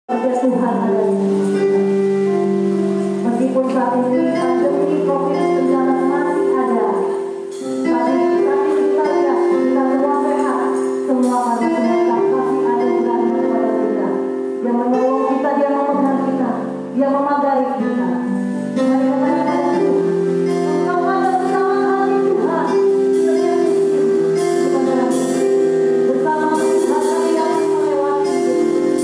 Ada Tuhan ada di sini. Meskipun saat ini pandemi COVID-19 masih ada, tapi kita lihat kita semua sehat, semua manusia kasih anugerah kepada kita. Dia menolong kita, dia memegang kita, dia memagari kita. Mari kita katakan Engkau ada bersama kami Tuhan. Bersama Tuhan kami akan melewati hidup.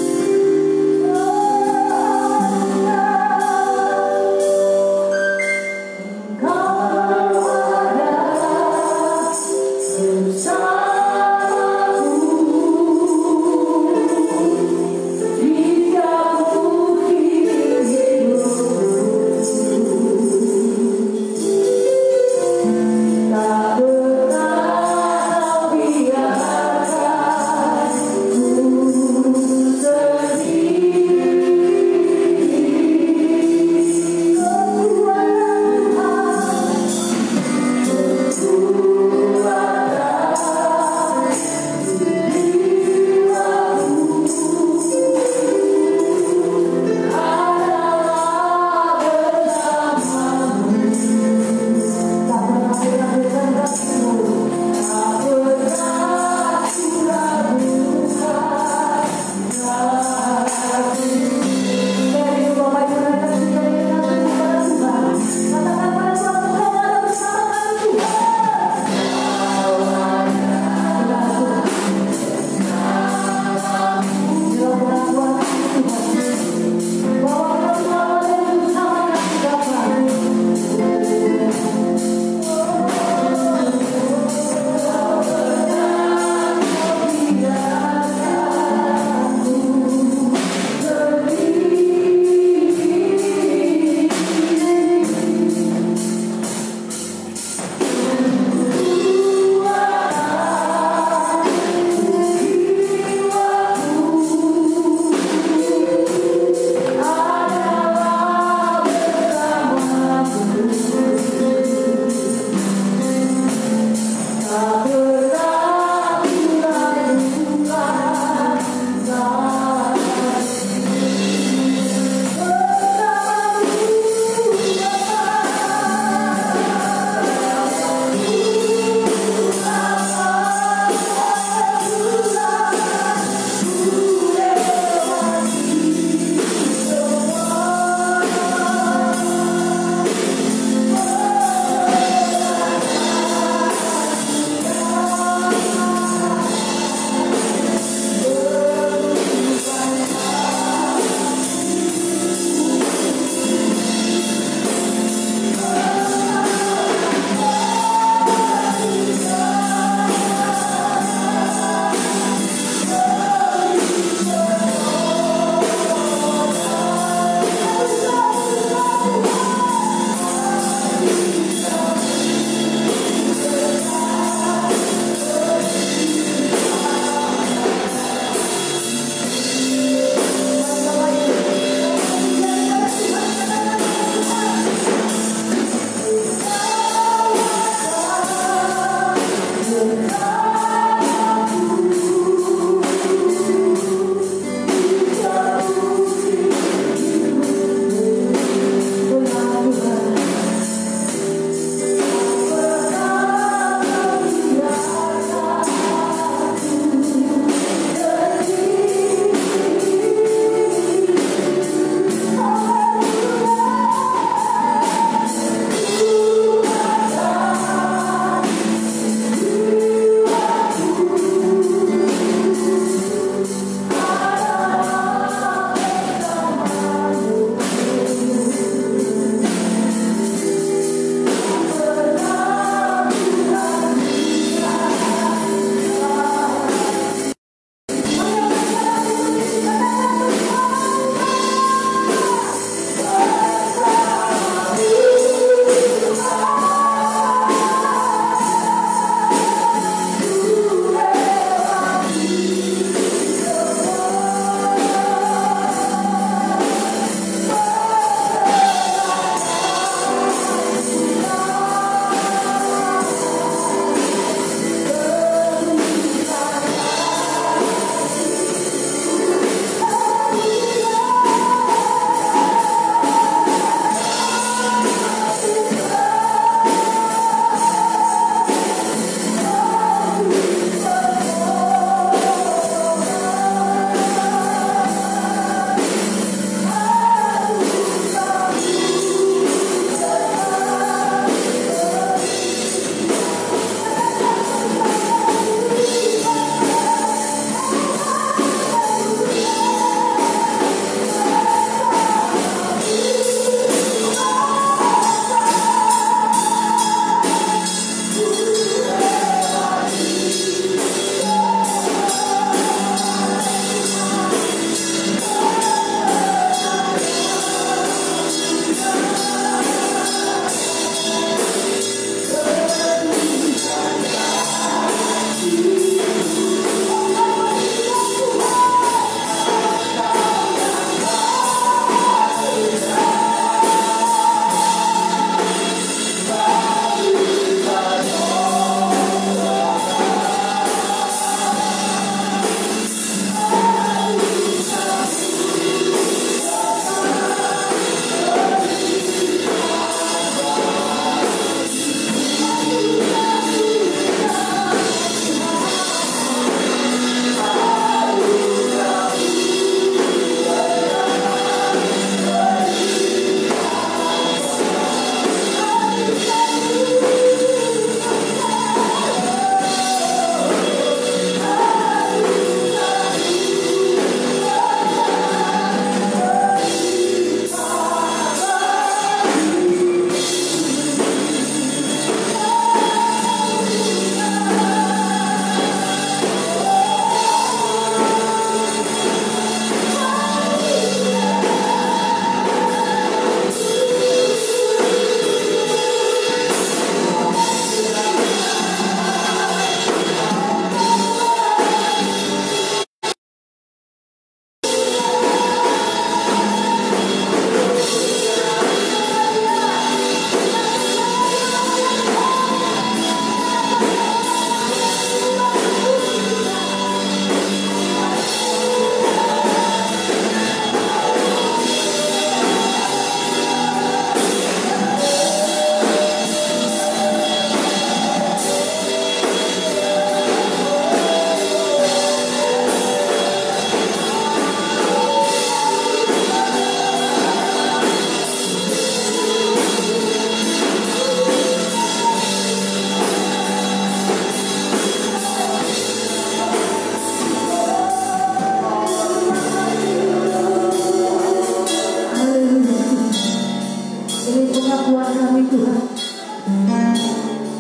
Tuhan.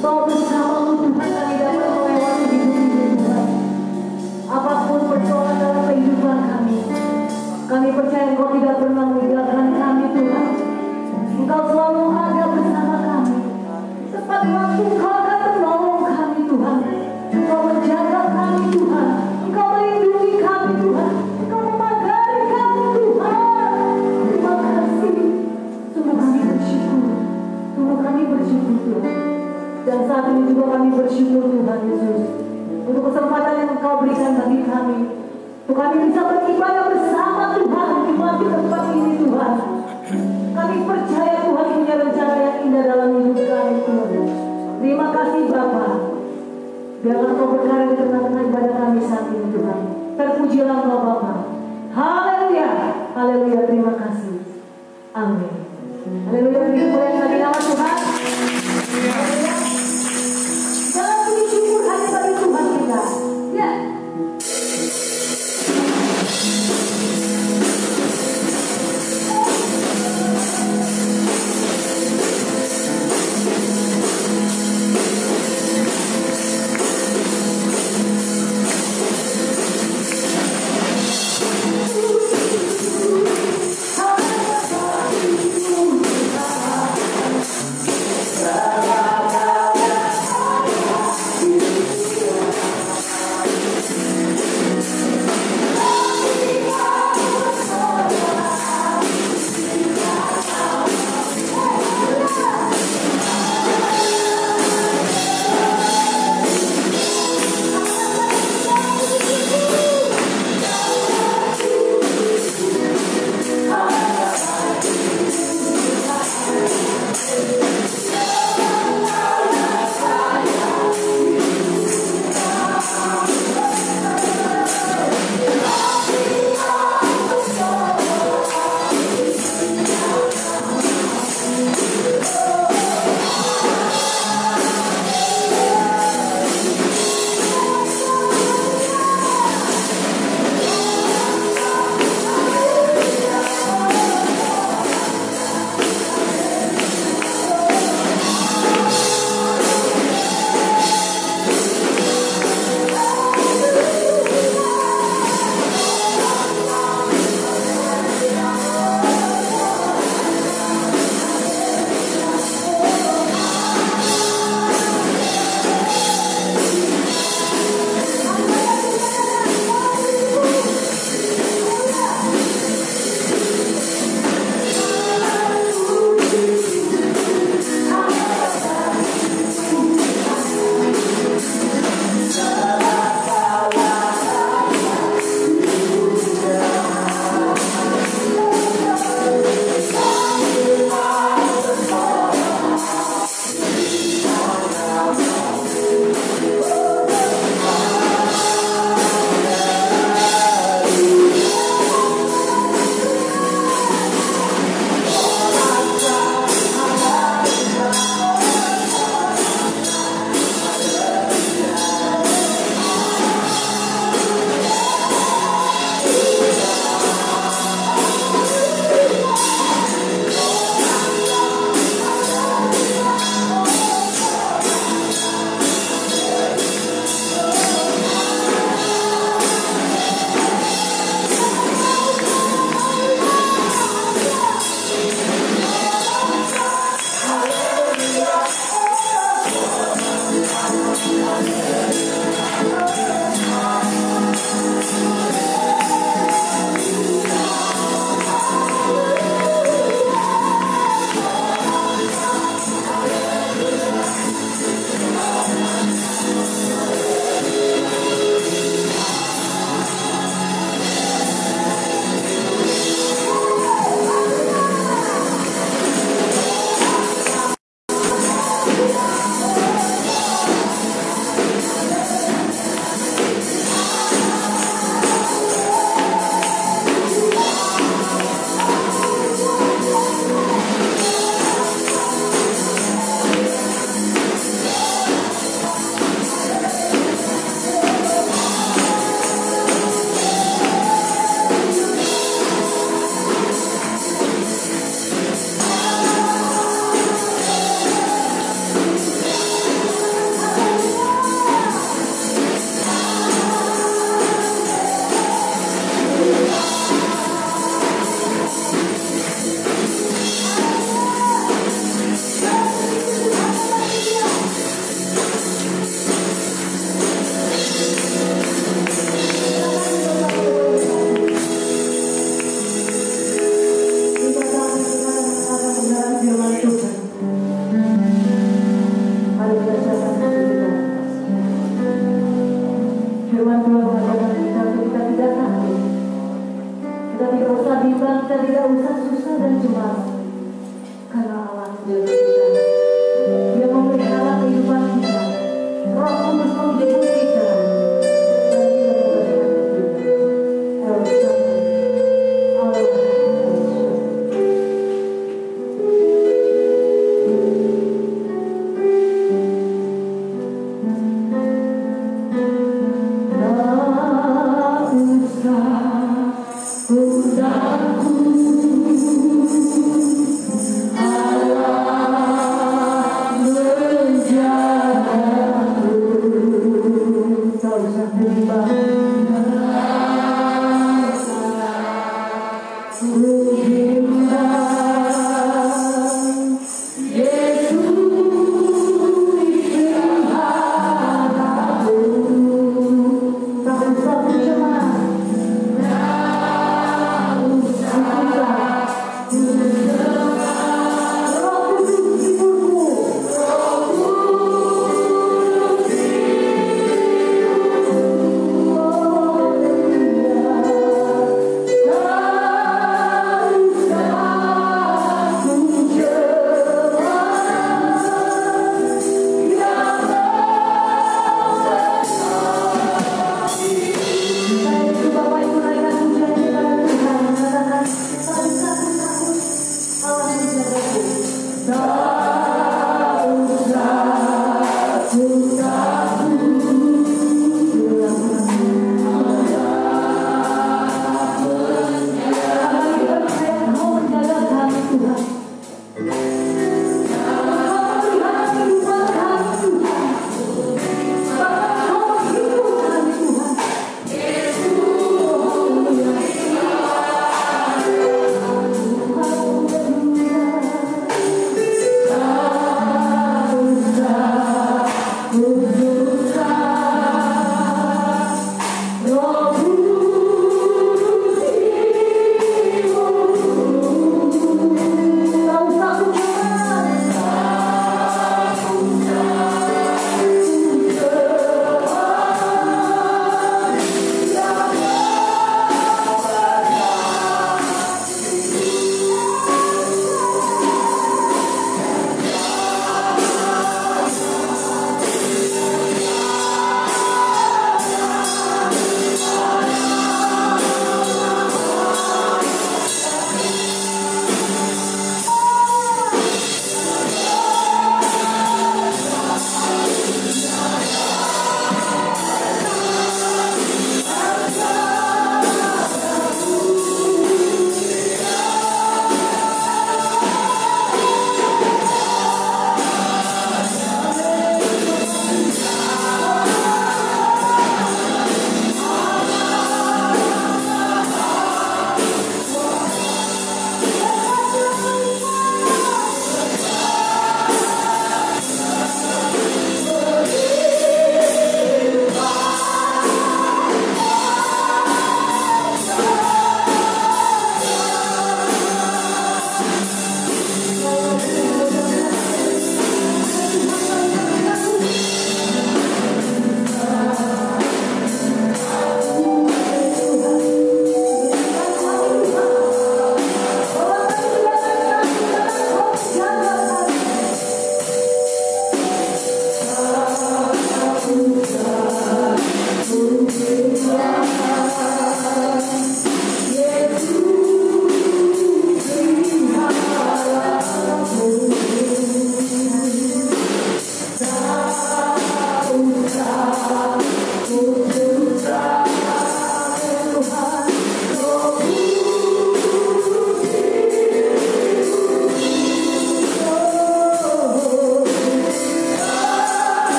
Bahwa bersama-Mu Tuhan kami dapat melewati hidup ini Tuhan. Apapun persoalan dalam kehidupan kami percaya Engkau tidak pernah meninggalkan kami Tuhan. Engkau selalu ada bersama kami. Tepat waktu Engkau akan menolong kami Tuhan. Engkau menjaga kami Tuhan. Engkau melindungi kami Tuhan. Engkau memagari kami Tuhan. Terima kasih. Sungguh kami bersyukur. Sungguh kami bersyukur Tuhan. Dan saat ini juga kami bersyukur Tuhan Yesus untuk kesempatan yang Engkau berikan bagi kami. Untuk kami bisa beribadah bersama Tuhan di tempat ini Tuhan. Kami percaya Tuhan punya rencana yang indah dalam hidup kami Tuhan. Terima kasih Bapa. Biarlah Engkau berkarya di tengah-tengah ibadah kami saat ini Tuhan. Terpujilah Engkau Bapa. Haleluya. Haleluya. Terima kasih. Amin. Haleluya. Dimuliakan bagi nama Tuhan. Haleluya. Jangan puji syukur hanya bagi Tuhan kita. Ya. Sehingga kita tidak usah susah dan cemas, karena Allah menjaga kita. Dia memelihara kehidupan kita. Roh Kudus menghibur kita, dan Dia memberkati kita. Elsa, Allah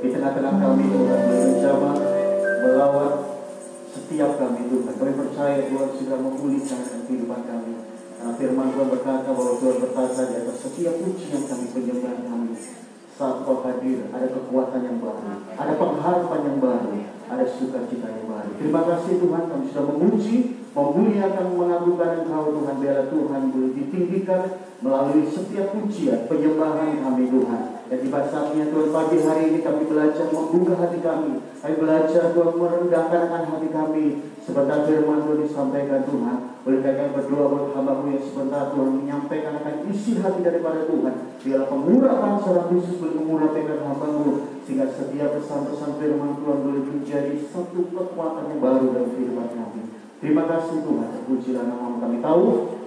di tengah-tengah kami Tuhan, menjamah, melawat setiap kami Tuhan. Kami percaya Tuhan sudah memulihkan kehidupan kami. Karena firman Tuhan berkata bahwa Tuhan berkata di atas setiap pujian kami, penyembahan kami. Saat Kau hadir, ada kekuatan yang baru, ada pengharapan yang baru, ada sukacita yang baru. Terima kasih Tuhan, kami sudah memuji, memuliakan, mengagungkan Engkau Tuhan. Biarlah Tuhan boleh ditinggikan melalui setiap pujian, penyembahan kami Tuhan. Dan di saatnya Tuhan, pagi hari ini kami belajar membuka hati kami. Kami belajar Tuhan merendahkan akan hati kami. Sebentar firman Tuhan disampaikan Tuhan. Boleh kami berdoa buat hamba-Mu yang sebentar Tuhan menyampaikan akan isi hati daripada Tuhan. Biarlah pengurapan secara khusus boleh mengurapikan hamba-Mu. Sehingga setiap pesan-pesan firman Tuhan boleh menjadi satu kekuatan yang baru dalam kehidupan kami. Terima kasih Tuhan, terpujilah nama-Mu. Kami tahu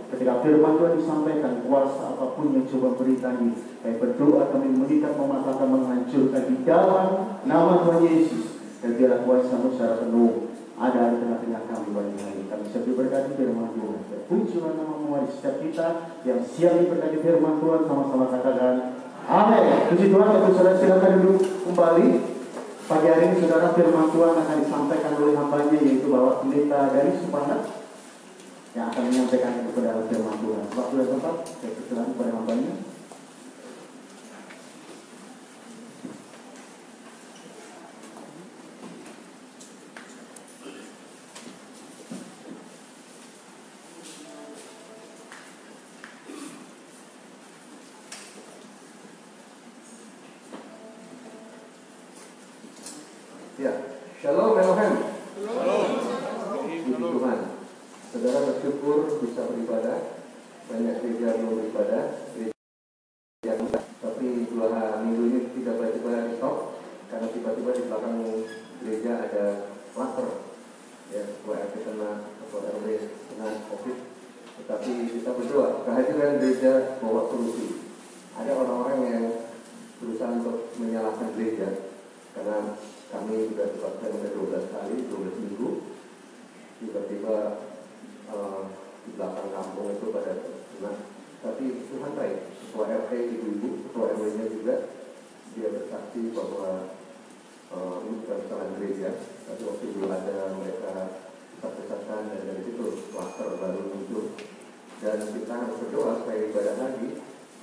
ketika firman Tuhan disampaikan, kuasa apapun yang coba beri kami berdoa, kami mengikat, mematahkan, menghancurkan di dalam nama Tuhan Yesus. Dan biarlah kuasa-Mu secara penuh ada di tengah-tengah kami pagi hari. Kami siap diberkati firman Tuhan. Terpujilah nama-Mu di setiap kita yang siap diberkati firman Tuhan. Sama-sama katakan amin. Puji Tuhan. Bapak saudara silakan duduk kembali. Pagi hari ini saudara, firman Tuhan akan disampaikan oleh hambanya, yaitu Bapak Pendeta dari Supanat yang akan menyampaikan kepada firman Tuhan. Waktu dan tempat saya persilakan kepada hambanya. Ya, Shalom Elohim. Puji Tuhan. Saudara bersyukur bisa beribadah. Banyak gereja belum beribadah. Tapi 2 minggu ini tidak tiba-tiba di stop karena tiba-tiba di belakang gereja ada klaster. Ya, WRT kena atau RW kena COVID. Tetapi kita berdoa kehadiran gereja bawa solusi. Ada orang-orang yang berusaha untuk menyalahkan gereja karena kami sudah dipaksakan ke 12 kali, 12 minggu. Tiba-tiba di belakang kampung itu pada senang. Tapi Tuhan baik. Ketua RT, ibu-ibu, ketua RW-nya juga, dia bersaksi bahwa ini bukan kesalahan gereja. Tapi waktu dulu ada mereka sesat-sesatan dan dari situ klaster baru muncul. Dan kita harus berdoa supaya ibadah lagi.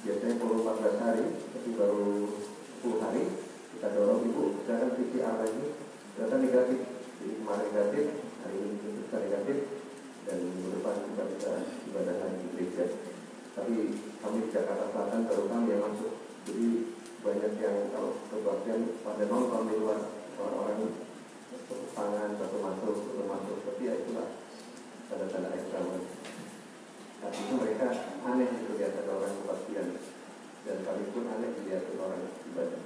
Biasanya perlu 14 hari, tapi baru 10 hari. Kita dorong ibu, sekarang PCR lagi, ternyata negatif. Jadi kemarin negatif, hari ini kita negatif, dan minggu depan kita bisa ibadah lagi di gereja. Tapi kami di Jakarta Selatan baru kami yang masuk. Jadi banyak yang kalau kebagian pada nonton di luar, orang-orang tepuk tangan, satu masuk, tapi ya itulah tanda-tanda ekstra. Tapi itu mereka aneh itu lihat ada orang kebagian, dan kami pun aneh lihat orang ibadah.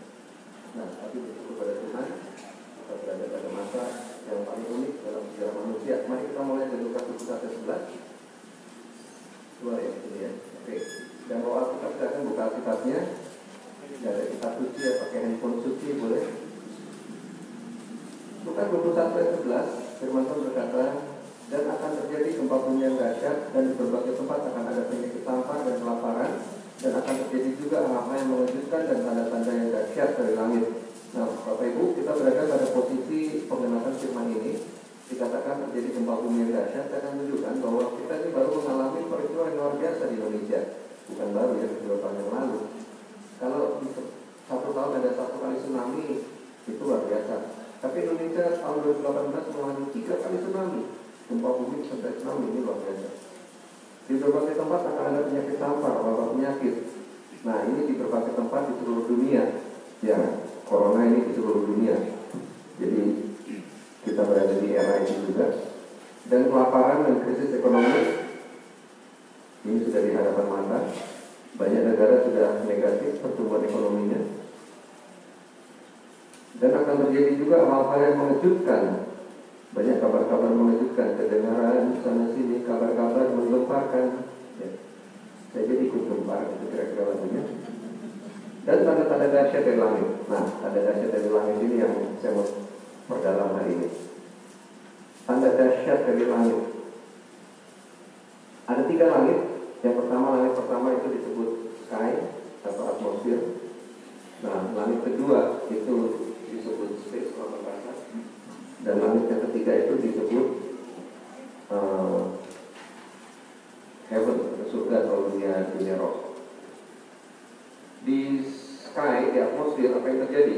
Nah, tapi bersyukur pada Tuhan, kita berada pada masa yang paling unik dalam sejarah manusia. Mari kita mulai dari Lukas 21:11. Dua ya, ini ya. Oke. Dan bawa Alkitab, silakan buka Alkitabnya. Dari kitab suci ya, pakai handphone suci boleh. Lukas 21:11, firman Tuhan berkata, dan akan terjadi gempa bumi yang dahsyat, dan di berbagai tempat akan ada penyakit tampar dan kelaparan. Dan akan terjadi juga hal-hal yang mengejutkan dan tanda-tanda yang dahsyat dari langit. Nah, Bapak Ibu, kita berada pada posisi pengenalan firman ini. Dikatakan terjadi gempa bumi yang dahsyat, saya akan menunjukkan bahwa kita ini baru mengalami peristiwa yang luar biasa di Indonesia. Bukan baru ya, 2 tahun yang lalu. Kalau 1 tahun ada 1 kali tsunami, itu luar biasa. Tapi Indonesia tahun 2018 mengalami 3 kali tsunami. Gempa bumi sampai tsunami, ini luar biasa. Di berbagai tempat akan ada penyakit tampar, wabah penyakit. Nah, ini di berbagai tempat di seluruh dunia. Ya, corona ini di seluruh dunia. Jadi kita berada di era ini juga. Dan kelaparan dan krisis ekonomi ini sudah di hadapan mata. Banyak negara sudah negatif pertumbuhan ekonominya. Dan akan terjadi juga hal-hal yang mengejutkan. Banyak kabar-kabar mengejutkan, kedengaran sana sini, kabar-kabar menggemparkan. Ya. Saya jadi ikut gempar, itu kira-kira lagunya. Dan tanda-tanda dahsyat dari langit. Nah, tanda dahsyat dari langit ini yang saya mau perdalam hari ini. Tanda dahsyat dari langit. Ada 3 langit. Yang pertama, langit pertama itu disebut sky atau atmosfer. Nah, langit kedua itu disebut Dan langit yang ketiga itu disebut heaven, surga atau dunia roh. Di sky, di atmosfer, apa yang terjadi?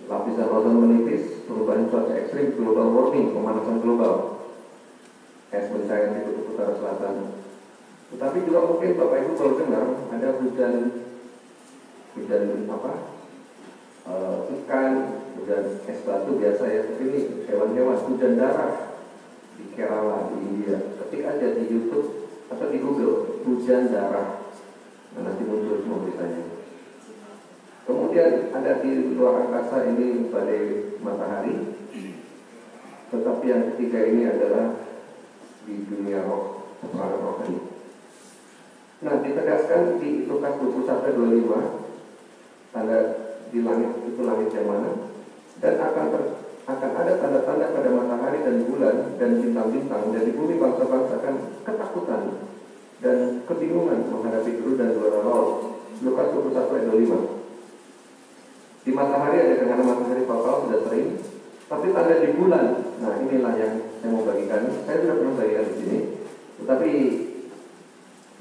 Lapisan ozon menipis, perubahan cuaca ekstrim, global warming, pemanasan global, es mencair di kutub utara selatan. Tetapi juga mungkin Bapak Ibu kalau dengar ada hujan ikan, hujan es batu biasa ya, tapi ini hewan-hewan, hujan darah di Kerala, di India. Ketik aja di YouTube atau di Google, hujan darah. Nah, nanti muncul semua beritanya. Kemudian ada di luar angkasa ini badai matahari. Tetapi yang ketiga ini adalah di dunia roh, peperangan rohani. Nah, ditegaskan di Lukas 21:25, tanda di langit itu langit yang mana, dan akan ada tanda-tanda pada matahari dan bulan dan bintang-bintang, dan di bumi bangsa-bangsa akan ketakutan dan kebingungan menghadapi geruduk dan suara laut. Lukas 21:25. Di matahari ada gerhana matahari total sudah sering, tapi tanda di bulan. Nah, inilah yang saya mau bagikan. Saya sudah pernah bagikan di sini, tetapi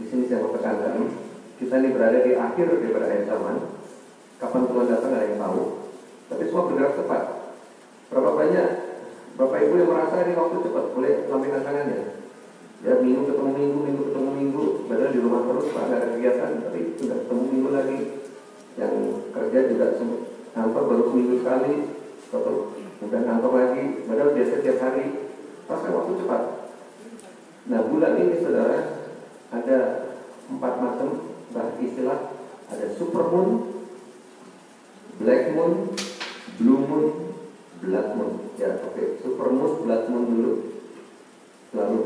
di sini saya mau tekankan, kita ini berada di akhir daripada akhir zaman. Kapan Tuhan datang ada yang tahu, tapi semua bergerak cepat. Berapa banyak Bapak Ibu yang merasa ini waktu cepat? Boleh lambaikan tangannya. Ya, minggu ketemu minggu, padahal di rumah terus, Pak, nggak ada kegiatan, tapi sudah ketemu minggu lagi. Yang kerja juga kantor baru seminggu sekali, atau udah kantor lagi, padahal biasa tiap hari. Rasa waktu cepat. Nah, bulan ini saudara ada 4 macam istilah. Ada super moon, black moon, blue moon, blood moon. Ya, oke. Super moon, blood moon dulu, lalu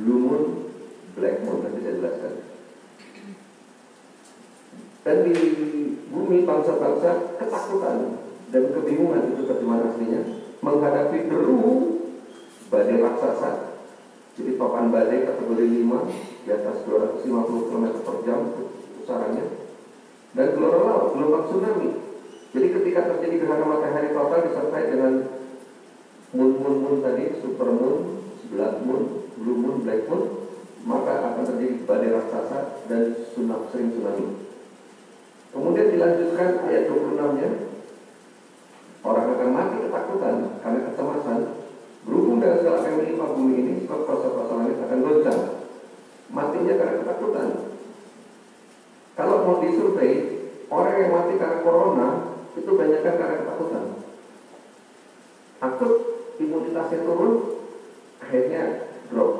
blue moon, black moon. Nanti saya jelaskan. Dan di bumi bangsa-bangsa ketakutan dan kebingungan, itu terjemahan aslinya, menghadapi deru badai raksasa. Jadi papan badai kategori 5 di atas 250 km per jam pusarannya, dan gelombang laut, gelombang tsunami. Jadi ketika terjadi gerhana matahari total disertai dengan moon tadi, super moon, blood moon, blue moon, black moon, maka akan terjadi badai raksasa dan sering tsunami. Kemudian dilanjutkan ayat 26-nya, orang akan mati ketakutan karena kecemasan berhubung dengan segala yang menimpa bumi ini, sebab kuasa-kuasa langit akan goncang. Matinya karena ketakutan. Kalau mau disurvei, orang yang mati karena corona itu banyakkan karena ketakutan. Takut, imunitasnya turun, akhirnya drop.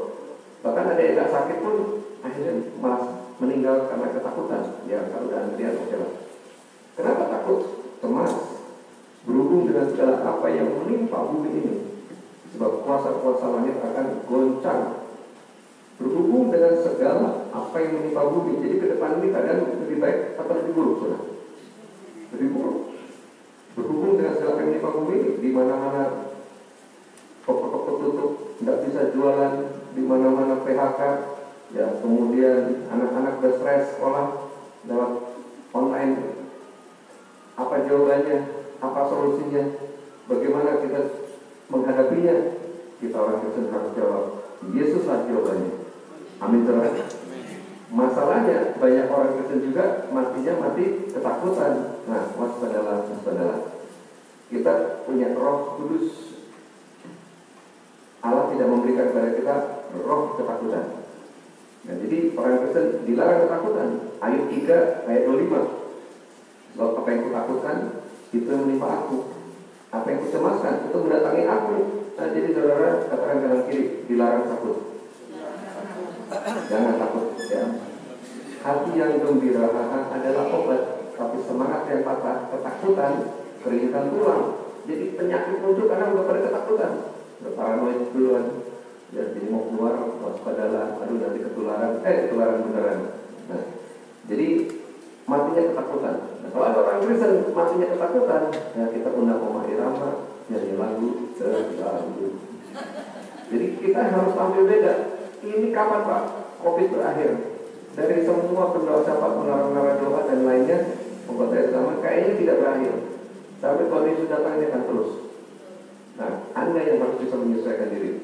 Bahkan ada yang tidak sakit pun akhirnya malah meninggal karena ketakutan. Ya, kalau udah antrian oke lah. Kenapa takut? Cemas. Berhubung dengan segala apa yang menimpa bumi ini, sebab kuasa-kuasa langit akan goncang. Berhubung dengan segala apa yang menimpa bumi. Jadi ke depan ini keadaan lebih baik atau lebih buruk, saudara? Lebih buruk. Berhubung dengan segala yang menimpa bumi, di mana-mana toko-toko tutup, tidak bisa jualan, di mana-mana PHK, ya, kemudian anak-anak berstres sekolah lewat online. Apa jawabannya? Apa solusinya? Bagaimana kita menghadapinya? Kita orang Kristen harus jawab, Yesuslah jawabannya. Amin, saudara. Masalahnya banyak orang Kristen juga matinya mati ketakutan. Nah, waspadalah. Kita punya Roh Kudus. Allah tidak memberikan kepada kita roh ketakutan. Nah, jadi orang Kristen dilarang ketakutan. Ayat 3 ayat 25. Sebab apa yang kutakutkan itu yang menimpa aku. Apa yang kucemaskan itu mendatangi aku. Nah, jadi saudara katakan kanan kiri, dilarang takut. Jangan takut, ya. Hati yang gembira adalah obat, tapi semangat yang patah, ketakutan, keringetan tulang. Jadi penyakit muncul karena udah pada ketakutan, udah paranoid duluan. Ya, jadi mau keluar, waspadalah, aduh nanti ketularan beneran. Nah, jadi matinya ketakutan. Nah, kalau ada orang Kristen matinya ketakutan, ya kita undang Oma Irama, nyanyi lagu, lagu. Jadi kita harus tampil beda. Ini kapan Pak COVID berakhir? Dari semua pendoa syafaat, mengarang-arang doa dan lainnya, membuat saya sama, kayaknya tidak berakhir. Tapi kalau Yesus datang ini akan terus. Anda yang harus bisa menyesuaikan diri.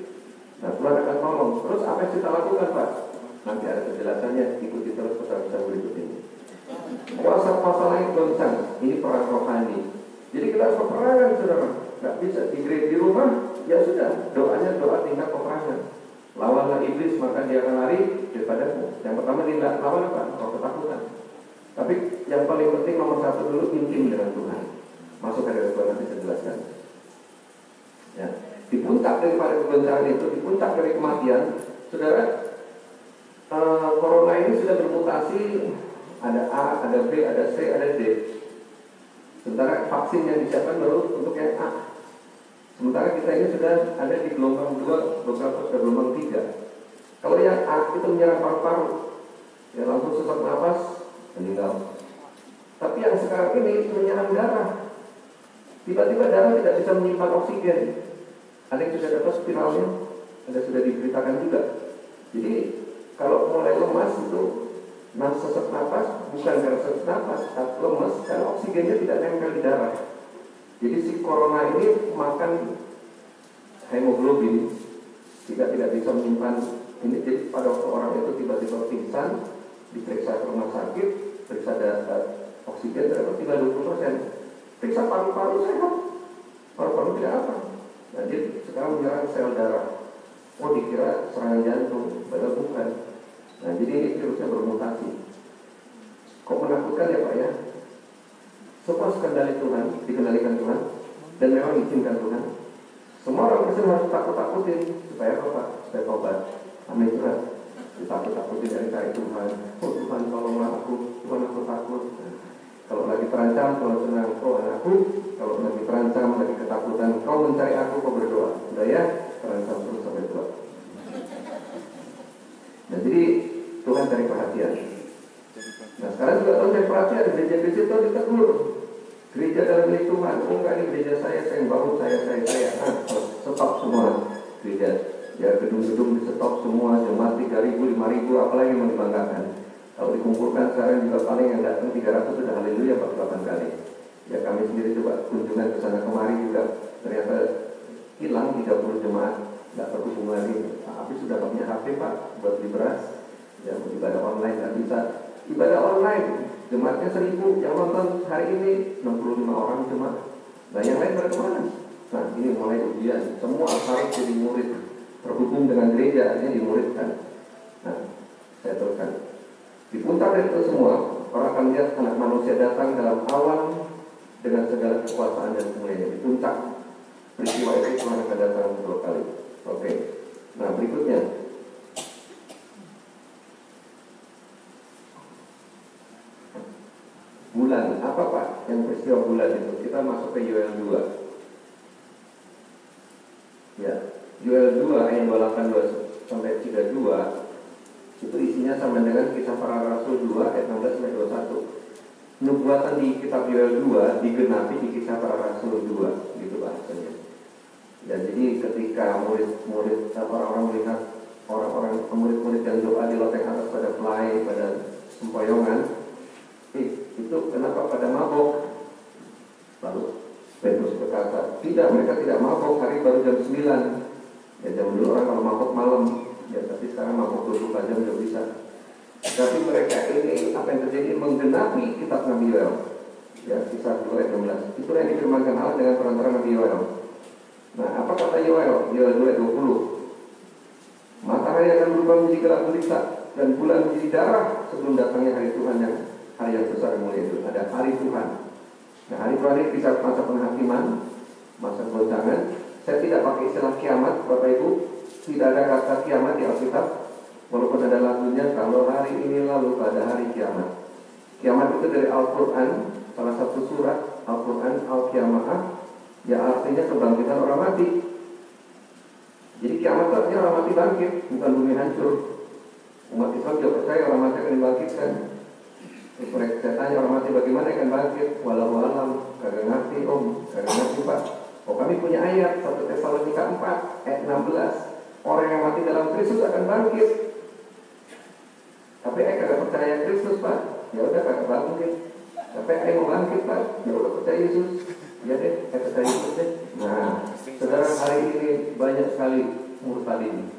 Nah, Tuhan akan tolong. Terus apa yang kita lakukan, Pak? Nanti ada penjelasannya, ikuti terus pesan-pesan berikut ini. Puasa-puasa lain goncang, ini perang rohani. Jadi kita harus peperangan, saudara. Gak bisa di rumah, ya sudah, doanya doa tingkat peperangan. Lawanlah iblis, maka dia akan lari daripadamu. Yang pertama lawan apa? Roh ketakutan. Tapi yang paling penting nomor satu dulu, intim dengan Tuhan. Masuk ke Tuhan, nanti saya jelaskan. Ya. Di puncak daripada kebenaran itu, di puncak dari kematian, saudara, corona ini sudah bermutasi. Ada A, ada B, ada C, ada D. Sementara vaksin yang disiapkan baru untuk yang A. Sementara kita ini sudah ada di gelombang 2, beberapa sudah gelombang 3. Kalau yang A itu menyerang paru-paru, ya langsung sesak nafas, meninggal. Tapi yang sekarang ini menyerang darah. Tiba-tiba darah tidak bisa menyimpan oksigen. Ada yang sudah dapat spiralnya, ada sudah diberitakan juga. Jadi kalau mulai lemas itu sesak nafas, bukan karena sesak nafas, lemas karena oksigennya tidak nempel di darah. Jadi si corona ini makan hemoglobin, jika tidak bisa menyimpan ini. Jadi pada waktu orang itu tiba-tiba pingsan, diperiksa ke rumah sakit, periksa data oksigen terdapat tinggal 20%. Periksa paru-paru sehat, paru-paru tidak apa. Nah, dia sekarang menyerang sel darah. Oh, dikira serangan jantung, padahal bukan. Nah, jadi ini virusnya bermutasi. Kok menakutkan ya Pak ya? Semua kendali Tuhan, dikendalikan Tuhan, dan memang diizinkan Tuhan. Semua orang Kristen harus takut-takutin supaya apa Pak? Supaya tobat. Amin Tuhan. Ditakut-takutin dari cari Tuhan. Oh Tuhan tolonglah aku, Tuhan aku takut. Kalau lagi terancam, Tuhan senang. Oh anakku, kalau lagi terancam, lagi ketakutan, kau mencari aku, kau berdoa. Sudah ya, terancam terus sampai tua. Nah jadi Tuhan cari perhatian. Nah sekarang juga Tuhan cari perhatian. Gereja-gereja itu ditegur. Gereja dalam milik Tuhan. Oh enggak, ini gereja saya yang bangun, saya. Nah, stop semua gereja. Ya gedung-gedung di stop semua. Jemaat 3.000, 5.000, apalagi yang mau dibanggakan. Kalau dikumpulkan sekarang juga paling yang datang 300 sudah haleluya 48 kali. Ya kami sendiri coba kunjungan ke sana kemari juga ternyata hilang 30 jemaat, nggak terhubung lagi. Tapi sudah nggak punya HP Pak buat beli beras. Ya ibadah online nggak bisa. Ibadah online jemaatnya 1.000, yang nonton hari ini 65 orang jemaat. Nah yang lain pada kemana? Nah ini mulai ujian. Semua harus jadi murid, terhubung dengan gereja, artinya dimuridkan. Nah saya teruskan. Di puncak dari itu semua, orang akan lihat anak manusia datang dalam awan dengan segala kekuasaan dan kemuliaan. Di puncak peristiwa itu Tuhan akan datang 2 kali. Oke. Nah berikutnya, bulan. Apa Pak yang peristiwa bulan itu? Kita masuk ke Yoel 2. Ya, Yoel 2 ayat 28 sampai 32. Itu isinya sama dengan Kisah Para Rasul 2 ayat 16 sampai 21. Nubuatan di kitab Yoel 2 digenapi di Kisah Para Rasul 2, gitu bahasanya. Ya, jadi ketika murid-murid orang-orang melihat orang-orang murid-murid yang doa di loteng atas pada pelai, pada sempoyongan, itu kenapa pada mabok? Lalu Petrus berkata, tidak, mereka tidak mabok, hari baru jam 9. Ya, jam dulu orang kalau mabok malam. Ya, tapi sekarang mabuk 24 jam sudah bisa. Tapi mereka ini apa yang terjadi menggenapi kitab Nabi Yoel. Ya, Kisah 2 ayat 16. Itulah yang difirmankan Allah dengan perantara Nabi Yoel. Nah, apa kata Yoel? Yoel 2 ayat 20. Matahari akan berubah menjadi gelap gulita dan bulan menjadi darah sebelum datangnya hari Tuhan yang hari yang besar dan mulia itu. Ada hari Tuhan. Nah, hari Tuhan ini bisa masa penghakiman, masa goncangan. Saya tidak pakai istilah kiamat, Bapak Ibu. Tidak ada kata kiamat di Alkitab, walaupun ada lagunya, kalau hari ini lalu pada hari kiamat. Kiamat itu dari Al-Quran, salah satu surat Al-Quran, Al-Kiamah, ya artinya kebangkitan orang mati. Jadi kiamat itu artinya orang mati bangkit, bukan bumi hancur. Umat Islam juga percaya orang mati akan dibangkitkan. Mereka saya tanya orang mati bagaimana akan bangkit, walau alam, kagak ngerti om, kagak ngerti Pak. Oh kami punya ayat 1 Tesalonika 4 ayat 16. Orang yang mati dalam Kristus akan bangkit. Tapi kagak percaya Kristus Pak. Ya udah kagak bangkit. Tapi mau bangkit Pak. Ya udah percaya Yesus. Ya deh, kata saya ikut deh. Nah, saudara, hari ini banyak sekali murtadin,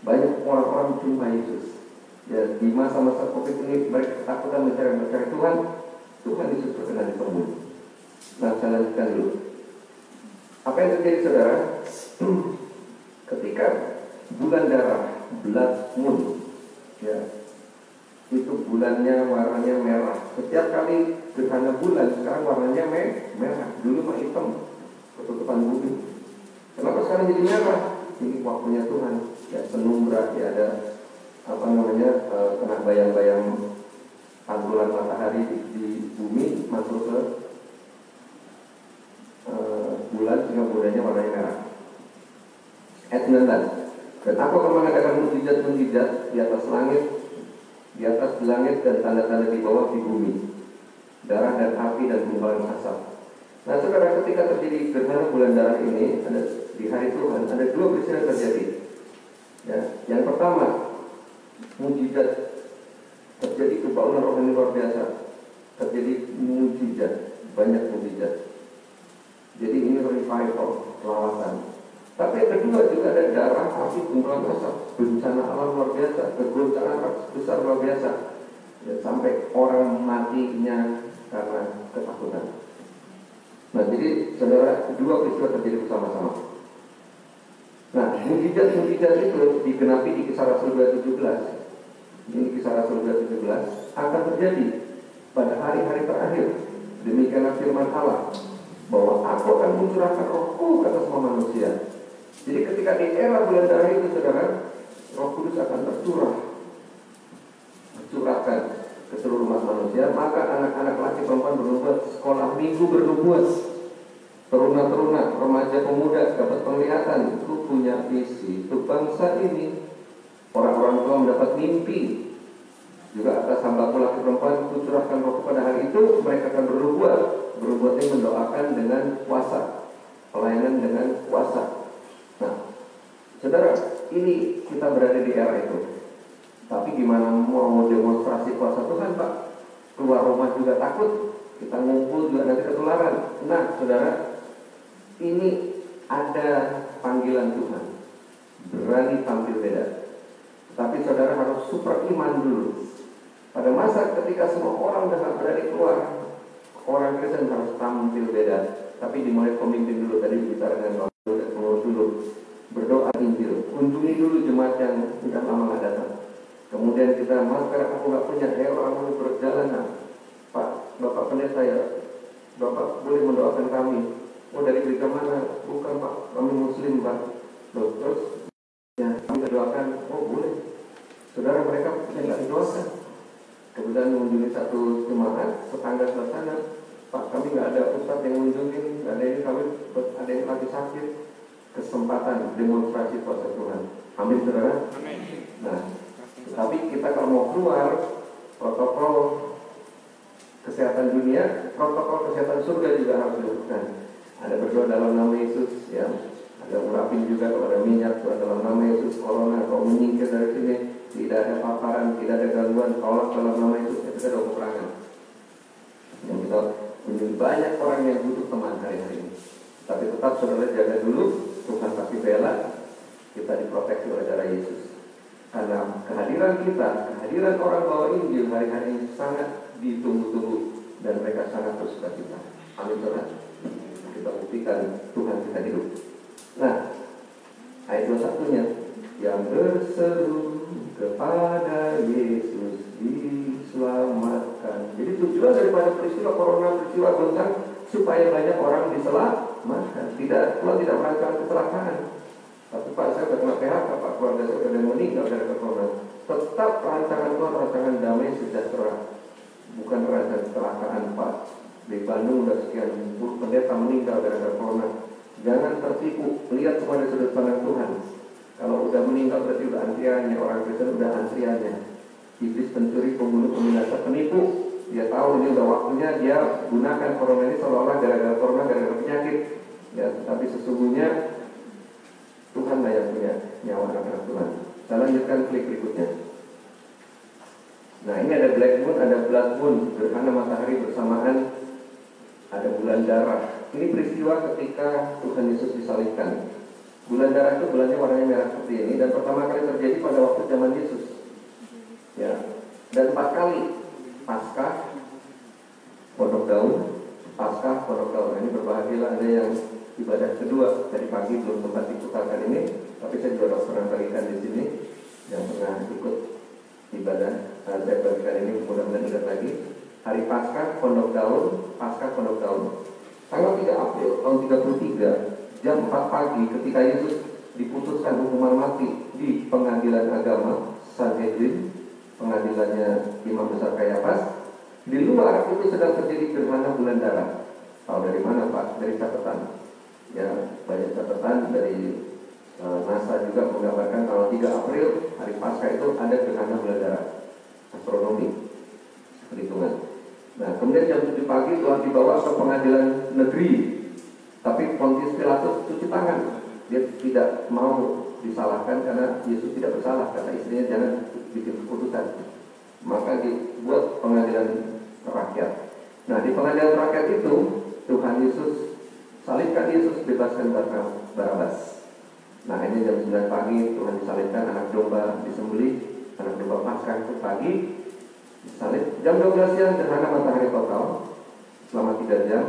banyak orang-orang mencumpai Yesus. Ya, di masa-masa COVID ini mereka ketakutan mencari Tuhan. Tuhan Yesus berkenan ditemui. Nah, saya lanjutkan dulu. Apa yang terjadi, saudara? Ketika bulan darah, blood moon, ya, itu bulannya warnanya merah. Setiap kali gerhana bulan sekarang warnanya merah. Dulu mah hitam, ketutupan bumi. Kenapa sekarang jadi merah? Ini waktunya Tuhan. Ya, penumbra, ya, ada kena bayang-bayang pantulan matahari di bumi masuk ke bulan sehingga bulannya warnanya merah. Ayat 19. Dan aku akan mengadakan mukjizat-mukjizat di atas langit, di atas langit dan tanda-tanda di bawah di bumi, darah dan api dan gumpalan asap. Nah, saudara, ketika terjadi gerhana bulan darah ini, ada di hari Tuhan, ada dua peristiwa yang terjadi. Ya, yang pertama, mukjizat, terjadi kebauan rohani luar biasa, terjadi mukjizat, banyak mukjizat. Jadi ini revival, lawatan. Tapi yang kedua juga ada darah, api, gumpalan asap, bencana alam luar biasa, kegoncangan besar luar biasa, ya, sampai orang matinya karena ketakutan. Nah, jadi saudara, dua peristiwa terjadi bersama-sama. Nah, mukjizat-mukjizat itu digenapi di Kisah Rasul 2:17. Ini Kisah Rasul 2:17 akan terjadi pada hari-hari terakhir. Demikianlah firman Allah, bahwa aku akan mencurahkan rohku ke atas semua manusia. Jadi ketika di era bulan darah itu, saudara, Roh Kudus akan tercurahkan ke seluruh umat manusia. Maka anak-anak laki perempuan bernubuat, sekolah minggu bernubuat, teruna-teruna, remaja pemuda dapat penglihatan. Itu punya visi untuk bangsa ini. Orang-orang tua mendapat mimpi. Juga atas hambaku laki perempuan kucurahkan rohku pada hari itu. Mereka akan bernubuat. Bernubuat ini mendoakan dengan puasa, pelayanan dengan puasa. Nah, saudara, ini kita berada di era itu. Tapi gimana mau demonstrasi kuasa Tuhan, Pak? Keluar rumah juga takut, kita ngumpul juga nanti ketularan. Nah, saudara, ini ada panggilan Tuhan, berani tampil beda. Tapi saudara harus super iman dulu. Pada masa ketika semua orang sudah berani keluar, orang Kristen harus tampil beda. Tapi dimulai pemimpin dulu, tadi bicara dengan pengurus dulu, berdoa Injil, kunjungi dulu jemaat yang sudah lama nggak datang. Kemudian kita, mas, karena aku nggak punya, orang mau berjalan, nah, Pak, Bapak pendeta ya, Bapak boleh mendoakan kami. Oh, dari gereja mana? Bukan, Pak, kami Muslim, Pak. Loh, terus ya kami doakan. Oh, boleh. Saudara, mereka nggak didoakan. Kemudian mengunjungi satu jemaat tetangga sebelah sana, Pak, kami nggak ada ustadz yang mengunjungi, nggak ada ini, kami ada yang lagi sakit. Kesempatan demonstrasi kuasa Tuhan. Amin, saudara. Amin. Nah, tapi kita kalau mau keluar, protokol kesehatan dunia, protokol kesehatan surga juga harus dilakukan. Ada berdoa dalam nama Yesus, ya. Ada urapin juga kalau ada minyak, dalam nama Yesus. Corona, kalau menyingkir dari sini, tidak ada paparan, tidak ada gangguan. Tolak dalam nama Yesus, itu ada peperangan. Yang kita banyak orang yang butuh teman hari-hari ini. Tapi tetap saudara jaga dulu, Tuhan pasti bela, kita diproteksi oleh darah Yesus. Karena kehadiran kita, kehadiran orang bawa Injil hari-hari ini sangat ditunggu-tunggu dan mereka sangat bersuka cita. Amin, saudara. Kita buktikan Tuhan kita hidup. Nah, ayat 21-nya, yang berseru kepada Yesus diselamatkan. Jadi tujuan daripada peristiwa corona, peristiwa goncang, supaya banyak orang diselamatkan. Tuhan tidak merancang kecelakaan. Tapi Pak, saya sudah kena PHK, Pak, keluarga saya sudah meninggal dari corona. Tetap rancangan Tuhan, rancangan damai sejahtera, bukan rancangan kecelakaan, Pak. Di Bandung sudah sekian pendeta meninggal dari corona. Jangan tertipu, lihat semua dari sudut pandang Tuhan. Kalau udah meninggal berarti udah antriannya, orang Kristen udah antriannya. Iblis pencuri, pembunuh, pembinasa, penipu. Dia tahu ini udah waktunya, dia gunakan corona ini seolah-olah gara-gara corona, gara-gara penyakit. Ya, tapi sesungguhnya Tuhan lah yang punya nyawa anak-anak Tuhan. Saya lanjutkan klik berikutnya. Nah, ini ada black moon, ada blood moon, gerhana matahari bersamaan. Ada bulan bulan darah. Ini peristiwa ketika Tuhan Yesus disalibkan. Bulan darah itu bulannya warnanya merah seperti ini, dan pertama kali terjadi pada waktu zaman Yesus. Ya, dan 4 kali Paskah, Pondok Daun, Paskah, Pondok Daun. Ini berbahagialah Anda yang ibadah kedua dari pagi belum sempat diputarkan ini, tapi saya juga pernah bagikan di sini yang pernah ikut ibadah. Saya bagikan ini mudah-mudahan ingat lagi. Hari Paskah, Pondok Daun, Paskah, Pondok Daun. Tanggal 3 April tahun 33, jam 4 pagi ketika Yesus diputuskan hukuman mati di pengadilan agama Sanhedrin, pengadilannya Imam Besar Kayafas. Di luar itu sedang terjadi gerhana bulan darah. Tahu dari mana Pak? Dari catatan. Ya, banyak catatan dari NASA juga menggambarkan tanggal 3 April hari Paskah itu ada gerhana bulan darah. Astronomi perhitungan. Nah, kemudian jam 7 pagi Tuhan dibawa ke pengadilan negeri. Tapi Pontius Pilatus cuci tangan. Dia tidak mau disalahkan karena Yesus tidak bersalah. Kata istrinya jangan bikin keputusan. Maka dibuat pengadilan rakyat. Nah, di pengadilan rakyat itu Tuhan Yesus salibkan Yesus, bebaskan Barabas. Nah, ini jam 9 pagi Tuhan disalibkan, anak domba disembelih, anak domba Paskah itu pagi disalib. Jam 12 siang gerhana matahari total selama 3 jam.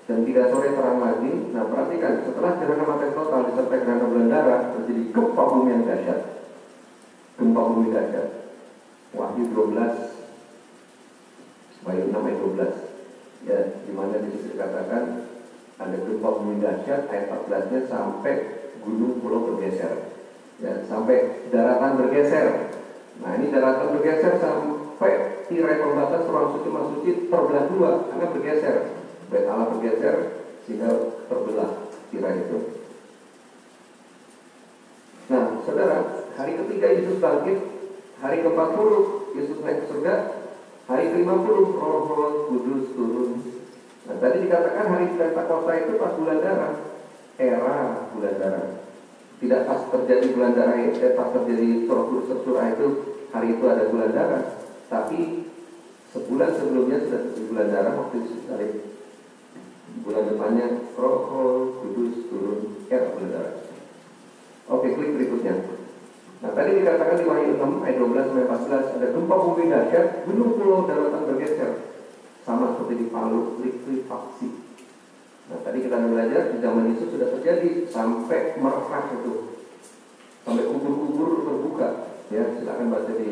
Jam 3 sore terang lagi. Nah, perhatikan, setelah gerhana matahari total disertai gerhana bulan darah, terjadi gempa bumi yang dahsyat. Gempa bumi dahsyat. Wahyu 12 Wahyu 6 ayat 12. Ya, di mana di situ dikatakan ada gempa bumi dahsyat, ayat 14-nya sampai gunung pulau bergeser. Ya, sampai daratan bergeser. Nah, ini daratan bergeser sampai tirai pembatas ruang suci masuk suci terbelah 2 karena bergeser. Bait Allah bergeser sehingga terbelah tirai itu. Nah, saudara, hari ketiga Yesus bangkit, hari ke-40 Yesus naik ke surga, hari ke-50 Roh Kudus turun. Nah, tadi dikatakan hari Pentakosta itu pas bulan darah, era bulan darah. Tidak pas terjadi bulan darah, pas terjadi Roh Kudus tercurah itu hari itu ada bulan darah, tapi sebulan sebelumnya sudah terjadi bulan darah waktu Yesus salib. Bulan depannya Roh Kudus turun, era bulan darah. Oke, klik berikutnya. Nah, tadi dikatakan di Wahyu 6 ayat 12 sampai 14 ada gempa bumi dahsyat, gunung pulau daratan bergeser, sama seperti di Palu, likuifaksi. Nah, tadi kita belajar di zaman Yesus sudah terjadi sampai merekat itu, sampai kubur-kubur terbuka. Ya, silakan baca di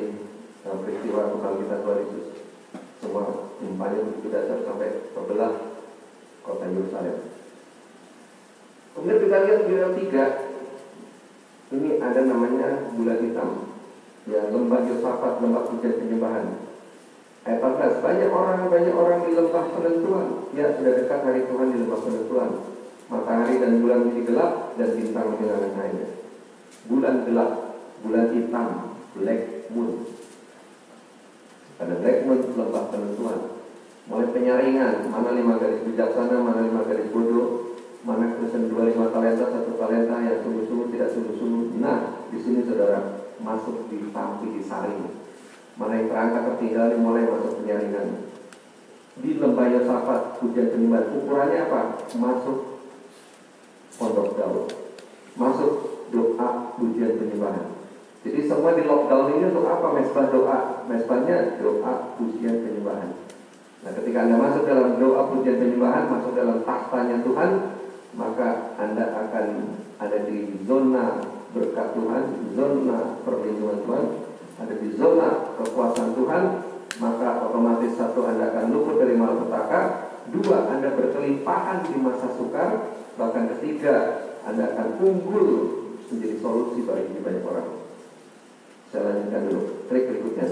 peristiwa kebangkitan Tuhan Yesus. Semua gempanya begitu dasar sampai terbelah kota Yerusalem. Kemudian kita lihat di bulan 3. Ini ada namanya bulan hitam. Ya, lembah Yosafat, lembah pujian penyembahan. Ayat 14, banyak orang di lembah penentuan. Ya, sudah dekat hari Tuhan di lembah penentuan. Matahari dan bulan menjadi gelap dan bintang kehilangan cahaya. Bulan gelap, bulan hitam, black moon. Ada black moon, lembah penentuan. Mulai penyaringan, mana 5 garis bijaksana, mana 5 garis bodoh, mana Kristen 25 talenta, 1 talenta, yang sungguh-sungguh tidak sungguh-sungguh. Nah, di sini saudara masuk ditampi, disaring. Mana yang terangkat tertinggal, mulai masuk penyaringan. Di lembah Yosafat, pujian penyembahan, ukurannya apa? Masuk Pondok Daun, masuk doa pujian penyembahan. Jadi semua di lockdown ini untuk apa? Mesbah doa, mesbahnya doa pujian penyembahan. Nah, ketika Anda masuk dalam doa pujian penyembahan, masuk dalam tahtanya Tuhan, maka Anda akan ada di zona berkat Tuhan, zona perlindungan Tuhan, ada di zona kekuasaan Tuhan. Maka otomatis 1, Anda akan luput dari malapetaka, 2, Anda berkelimpahan di masa sukar, bahkan 3, Anda akan unggul menjadi solusi bagi banyak orang. Saya lanjutkan dulu, trik berikutnya.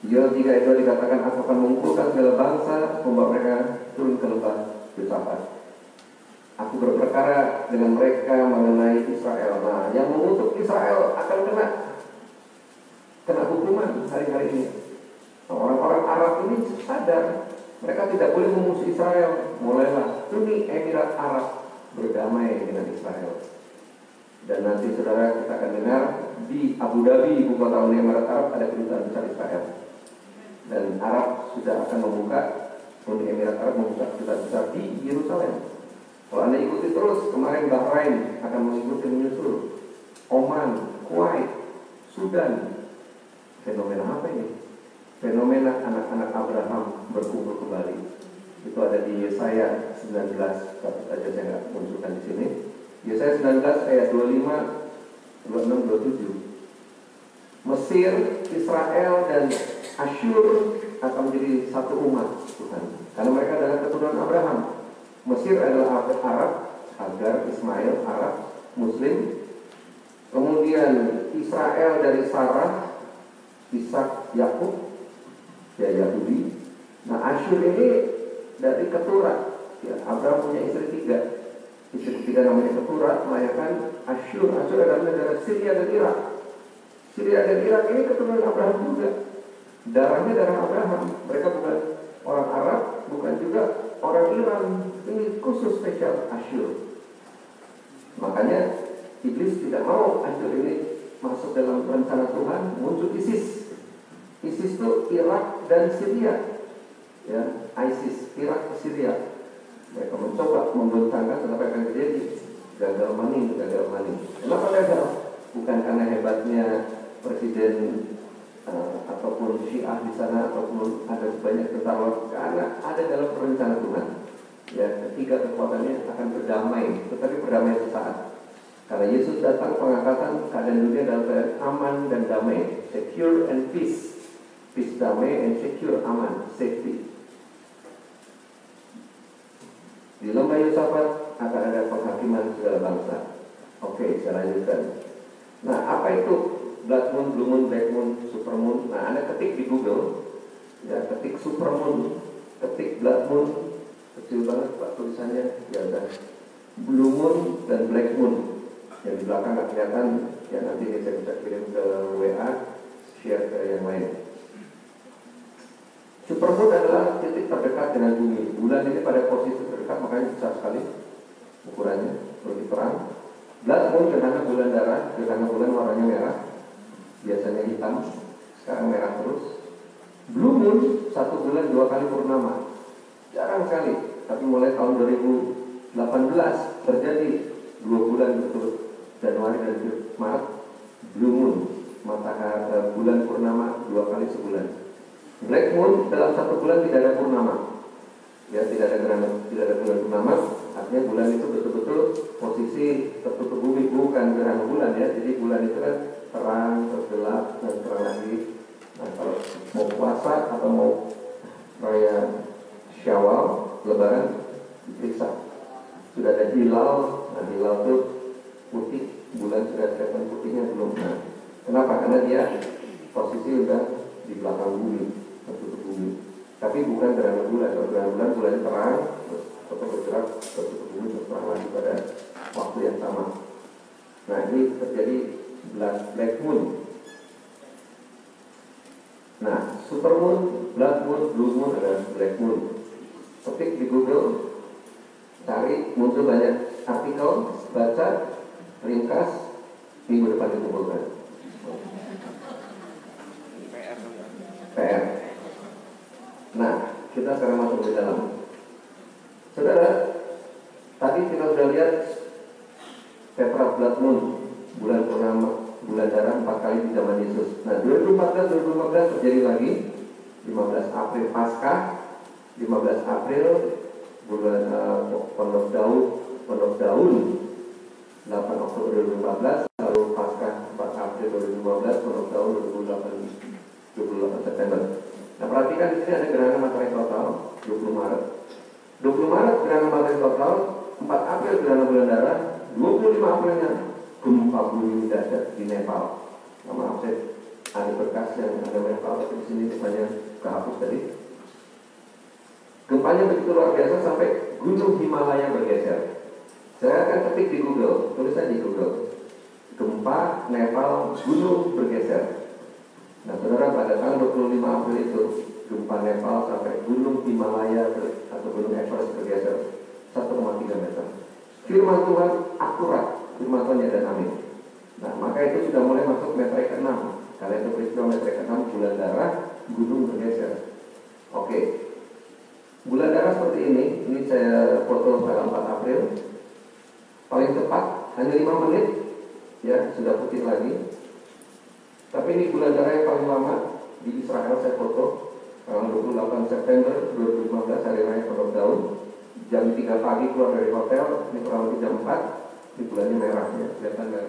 Yoel 3 itu dikatakan, aku akan mengumpulkan segala bangsa, membawa mereka turun ke lembah Yosafat. Aku berperkara dengan mereka mengenai Israel. Nah, yang mengutuk Israel akan kena hukuman hari-hari ini. Nah, orang-orang Arab ini sadar mereka tidak boleh memusuhi Israel. Mulailah Uni Emirat Arab berdamai dengan Israel. Dan nanti saudara kita akan dengar di Abu Dhabi, ibu kota Uni Emirat Arab, ada kedutaan besar Israel. Dan Arab sudah akan membuka Uni Emirat Arab membuka kedutaan besar di Yerusalem. Kalau Anda ikuti terus, kemarin Bahrain akan mengikuti menyusul, Oman, Kuwait, Sudan. Fenomena apa ini? Fenomena anak-anak Abraham berkumpul kembali. Itu ada di Yesaya 19, satu saja saya nggak munculkan di sini. Yesaya 19 ayat 25, 26, 27. Mesir, Israel, dan Asyur akan menjadi satu umat Tuhan. Karena mereka adalah keturunan Abraham. Mesir adalah Arab, Hagar, Ismail, Arab, Muslim. Kemudian Israel dari Sarah, Ishak, Yakub, ya Yahudi. Nah, Asyur ini dari Keturat. Ya, Abraham punya istri 3. Istri ketiga namanya Keturat, melahirkan Asyur. Asyur adalah negara Syria dan Irak. Syria dan Irak ini keturunan Abraham juga. Darahnya darah Abraham. Mereka bukan orang Arab, bukan juga orang Iran. Ini khusus spesial Asyur. Makanya Iblis tidak mau Asyur ini masuk dalam rencana Tuhan. Muncul ISIS. ISIS itu Irak dan Syria. Ya, ISIS, Irak, Syria. Mereka mencoba membentangan, tetapi akan terjadi gagal maning. Kenapa gagal? Bukan karena hebatnya presiden ataupun Syiah di sana, ataupun ada banyak tentara, karena ada dalam rencana Tuhan. Ya, ketiga kekuatannya akan berdamai, tetapi berdamai sesaat. Karena Yesus datang, pengangkatan, keadaan dunia dalam keadaan aman dan damai, secure and peace, damai and secure, aman, safety. Di lembah Yosafat akan ada penghakiman segala bangsa. Oke, saya lanjutkan. Nah, apa itu blood moon, blue moon, black moon, super moon? Nah, Anda ketik di Google, ya, ketik super moon, ketik blood moon, kecil banget Pak tulisannya, ya udah. Blue moon dan black moon. Yang di belakang nggak kelihatan, ya nanti saya bisa kirim ke WA, share ke yang lain. Supermoon adalah titik terdekat dengan bumi. Bulan ini pada posisi terdekat, makanya besar sekali ukurannya, lebih terang. Blood moon gerhana bulan darah, gerhana bulan warnanya merah, biasanya hitam, sekarang merah terus. Blue moon 1 bulan 2 kali purnama, jarang sekali. Tapi mulai tahun 2018 terjadi 2 bulan berturut, Januari dan Maret, blue moon, matahari bulan purnama 2 kali sebulan. Black moon dalam 1 bulan tidak ada purnama, ya, tidak ada bulan purnama. Artinya bulan itu betul-betul posisi tertutup bumi, bukan gerhana bulan, ya. Jadi bulan itu kan terang, tergelap, dan terang lagi. Nah, kalau mau puasa atau mau raya Syawal, Lebaran, diperiksa sudah ada hilal. Nah, hilal itu putih, bulan sudah kelihatan putihnya belum. Nah, kenapa? Karena dia posisi udah di belakang bumi, tertutup bumi. Tapi bukan gerhana bulan. Kalau gerhana bulan, bulannya terang, terus tetap bergerak, tertutup bumi, terus terang lagi pada waktu yang sama. Nah, ini terjadi black moon. Nah, super moon, blood moon, blue moon, ada black moon. Ketik di Google, cari, muncul banyak artikel, baca, ringkas, minggu depan dikumpulkan. PR. Nah, kita sekarang masuk di dalam. Saudara, tadi kita sudah lihat Petra blood moon, bulan purnama, bulan darah 4 kali di zaman Yesus. Nah, 2014 terjadi lagi, 15 April Paskah, 15 April bulan Pondok Daun, 8 Oktober 2014, lalu Paskah 4 April 2015, Pondok Daun 28 September. Nah, perhatikan di sini ada gerhana matahari total 20 Maret. 20 Maret gerhana matahari total, 4 April gerhana bulan darah, 25 Aprilnya gempa bumi dahsyat di Nepal. Nah, maaf, saya ada berkas yang ada Nepal, tapi di sini banyak kehapus tadi. Gempanya begitu luar biasa sampai gunung Himalaya bergeser. Saya akan ketik di Google, tulis aja di Google, gempa Nepal gunung bergeser. Nah, saudara, pada tanggal 25 April itu gempa Nepal sampai gunung Himalaya atau gunung Everest bergeser 1,3 meter. Firman Tuhan akurat, firman Tuhan ya dan amin. Nah, maka itu sudah mulai masuk meter ke-6. Karena itu peristiwa meter ke-6, bulan darah, gunung bergeser. Oke. Bulan ini saya foto tanggal 4 April, paling cepat hanya 5 menit, ya sudah putih lagi. Tapi ini gula darah yang paling lama di Israel saya foto tanggal 28 September 2015, hari raya Kodok Daun, jam 3 pagi keluar dari hotel, ini kurang lebih jam 4, ini bulannya merah ya, kelihatan nggak?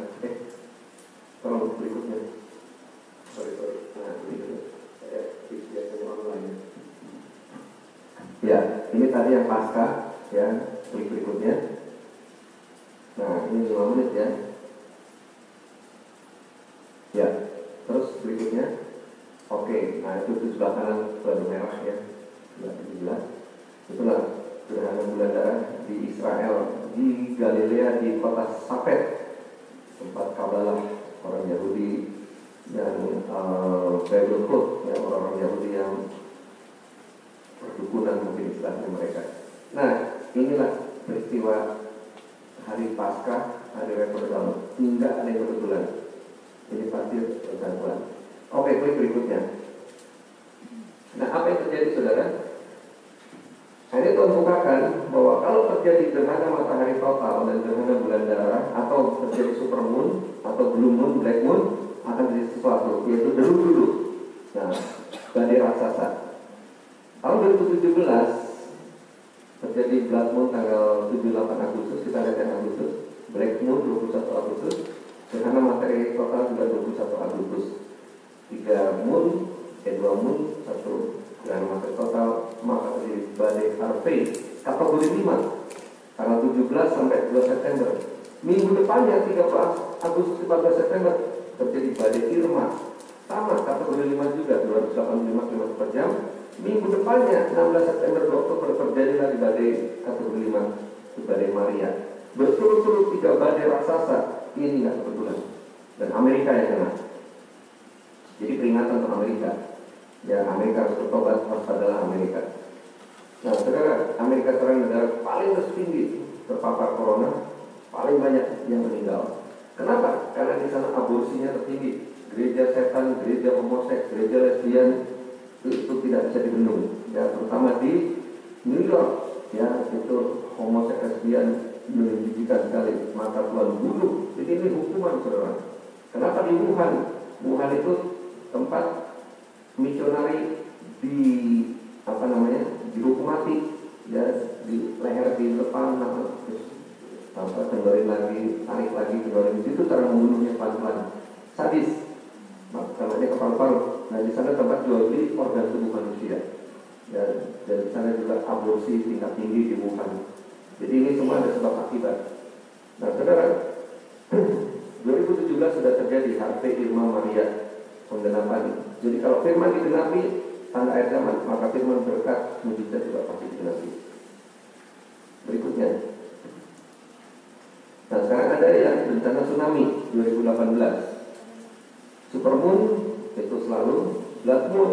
Tolong berikutnya. Sorry. Nah, berikutnya. Saya biasanya online. Ya, ini tadi yang pasca, ya, klik berikutnya. Nah, ini 5 menit ya. Ya, terus berikutnya. Oke, nah itu sebelah kanan baru merah ya, sebelah 17. Itulah gerhana bulan darah di Israel, di Galilea, di kota Safed, tempat Kabbalah orang Yahudi dan Bible Code, ya, orang-orang Yahudi yang perdukunan mungkin istilahnya mereka. Nah, inilah peristiwa hari Paskah, hari raya Kodok Daun. Tidak ada yang kebetulan. Ini pasti kebetulan. Oke, klik berikutnya. Nah, apa yang terjadi, saudara? Nah, ini Tuhan bukakan bahwa kalau terjadi gerhana matahari total dan gerhana bulan darah, atau terjadi supermoon atau blue moon, black moon, akan terjadi sesuatu, yaitu deru-deru. Nah, badai raksasa. Tahun 2017 terjadi blood moon tanggal 7-8 Agustus, kita lihat yang Agustus, black moon 21 Agustus, gerhana matahari total juga 21 Agustus. 3 moon, 2 moon, 1 gerhana matahari total, maka terjadi badai Harvey kategori 5 tanggal 17 sampai 2 September. Minggu depannya 13 Agustus 14 September terjadi badai Irma, sama kategori 5 juga, 285 km per jam. Minggu depannya 16 September 2 Oktober terjadi lagi badai kategori 5, badai Maria. Berturut-turut 3 badai raksasa, ini nggak kebetulan. Dan Amerika yang kena. Jadi peringatan untuk Amerika. Ya, Amerika harus bertobat, waspadalah Amerika. Nah, saudara, Amerika sekarang negara paling tertinggi terpapar corona, paling banyak yang meninggal. Kenapa? Karena di sana aborsinya tertinggi. Gereja setan, gereja homoseks, gereja lesbian itu tidak bisa dibendung. Ya, terutama di New York, ya, itu homoseks lesbian menjijikan sekali, maka Tuhan bunuh. Jadi ini hukuman, saudara. Kenapa di Wuhan? Wuhan itu tempat misionari dihukum mati, ya, di leher di depan, terus kendorin lagi, tarik lagi, kendorin. Itu cara membunuhnya pelan-pelan, sadis. Namanya kepal-palu. Nah, di sana tempat jual beli organ tubuh manusia. Dan di sana juga aborsi tingkat tinggi di Wuhan. Jadi ini semua ada sebab akibat. Nah, saudara, 2017 sudah terjadi Harvey, Irma, Maria, penggenapan. Jadi kalau firman digenapi, tanda akhir zaman, maka firman berkat mujizat juga pasti digenapi. Berikutnya. Nah, sekarang ada yang bencana tsunami 2018. Supermoon itu selalu, blood moon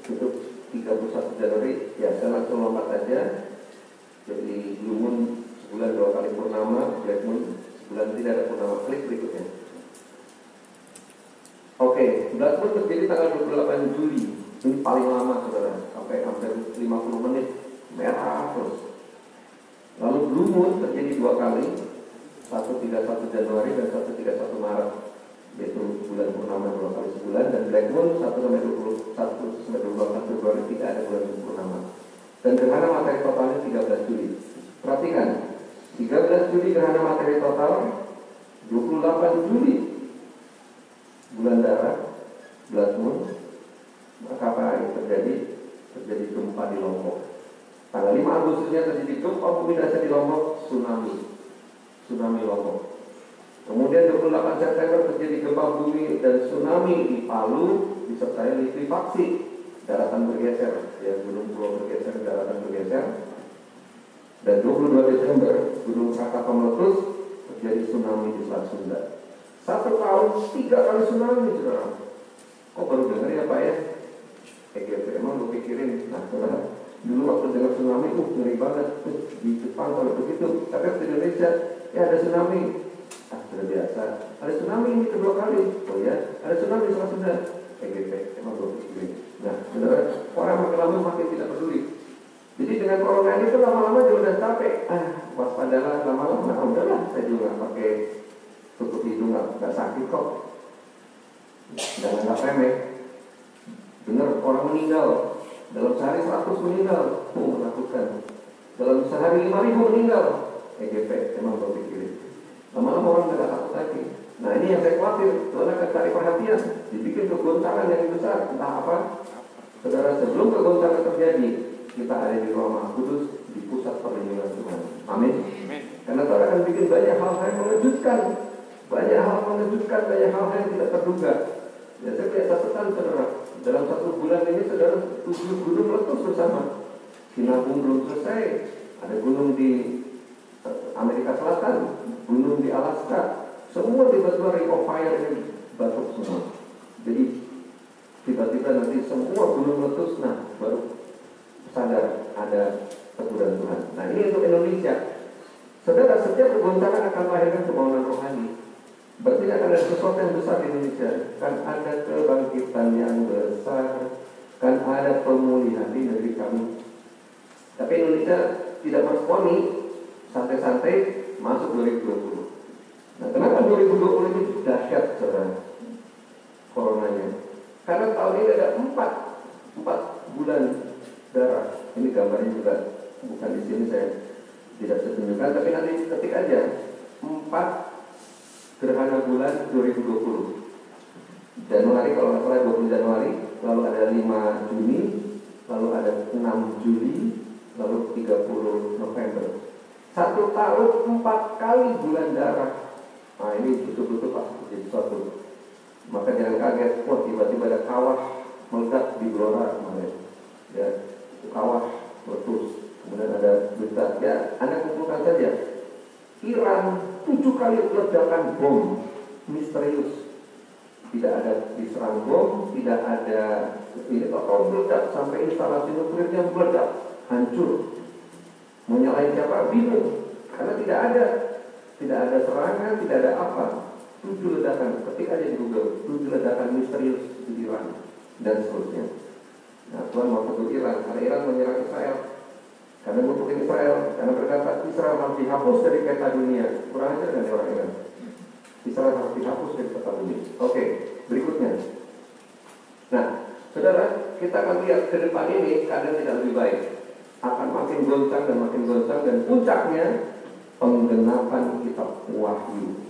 itu 31 Januari. Ya, saya langsung lompat aja. Jadi blue moon sebulan 2 kali purnama, black moon sebulan tidak ada purnama. Klik berikutnya. Oke, blood moon terjadi tanggal 28 Juli. Ini paling lama, saudara, sampai hampir 50 menit, merah terus. Lalu blue moon terjadi 2 kali, 131 Januari dan 131 Maret, yaitu bulan purnama 2 kali sebulan. Dan black moon 1-21 Februari tidak ada bulan purnama. Dan gerhana matahari totalnya 13 Juli. Perhatikan, 13 Juli gerhana matahari total, 28 Juli bulan darah, blood moon. Maka apa yang terjadi? Terjadi gempa di Lombok. Tanggal 5 Agustusnya terjadi gempa bumi dasar di Lombok, tsunami Lombok. Kemudian 28 September terjadi gempa bumi dan tsunami di Palu disertai likuifaksi, daratan bergeser, ya, gunung pulau bergeser, daratan bergeser. Dan 22 Desember Gunung Krakatau meletus, terjadi tsunami di Selat Sunda. 1 tahun 3 kali tsunami, saudara. Kok baru dengar ya Pak ya? Emang lu pikirin. Nah, saudara, dulu waktu dengar tsunami, ngeri banget. Di Jepang kalau begitu, tapi di Indonesia, ya ada tsunami. Sudah biasa. Ada tsunami ini kedua kali. Oh ya, ada tsunami di Selat Sunda. Emang lu pikirin. Nah, saudara, orang makin lama makin tidak peduli. Jadi dengan corona ini tuh lama-lama juga udah capek. Waspadalah lama-lama. Udahlah, saya juga nggak pakai tutup hidung, nggak sakit kok. Jangan nggak remeh. Bener, orang meninggal dalam sehari 100 meninggal, menakutkan. Dalam sehari 5.000 meninggal, EGP emang gue pikirin. Lama-lama orang nggak takut lagi. Nah ini yang saya khawatir, Tuhan akan cari perhatian, dibikin kegoncangan yang besar, entah apa. Saudara, sebelum kegoncangan terjadi, kita ada di Ruang Maha Kudus, di pusat perlindungan Tuhan. Amin. Karena Tuhan akan bikin banyak hal-hal yang mengejutkan, banyak hal yang tidak terduga. Ya, saya lihat catatan saudara, dalam 1 bulan ini saudara 7 gunung meletus bersama. Sinabung belum selesai, ada gunung di Amerika Selatan, gunung di Alaska, semua tiba-tiba ring of fire ini batuk semua. Jadi tiba-tiba nanti semua gunung meletus, nah baru sadar ada teguran Tuhan. Nah ini untuk Indonesia. Saudara, setiap kegoncangan akan melahirkan kemauan rohani. Berarti akan ada sesuatu yang besar di Indonesia. Kan ada kebangkitan yang besar, kan ada pemulihan di negeri kami. Tapi Indonesia tidak meresponi, santai-santai masuk 2020. Nah, kenapa 2020 ini dahsyat, saudara, coronanya? Karena tahun ini ada 4 bulan darah. Ini gambarnya juga bukan di sini, saya tidak bisa tunjukkan, tapi nanti ketik aja 4 gerhana bulan 2020. Januari, kalau nggak salah 20 Januari, lalu ada 5 Juni, lalu ada 6 Juli, lalu 30 November. 1 tahun 4 kali bulan darah. Nah ini betul-betul pasti jadi sesuatu. Maka jangan kaget, wah tiba-tiba ada kawah meledak di Blora kemarin. Ya, kawah meletus. Kemudian ada berita. Ya, Anda kumpulkan saja. Iran 7 kali ledakan bom misterius. Tidak ada diserang bom, tidak ada ini total meledak sampai instalasi nuklirnya meledak, hancur. Mau nyalain siapa? Bingung. Karena tidak ada serangan, tidak ada apa. 7 ledakan, ketik aja di Google, 7 ledakan misterius di Iran dan seterusnya. Nah, Tuhan mau tegur Iran, karena Iran menyerang Israel, karena ngutukin Israel, karena berkata Israel harus dihapus dari peta dunia. Kurang ajar kan orang Iran? Israel harus dihapus dari peta dunia. Oke, berikutnya. Nah, saudara, kita akan lihat ke depan ini keadaan tidak lebih baik. Akan makin goncang dan puncaknya penggenapan kitab Wahyu.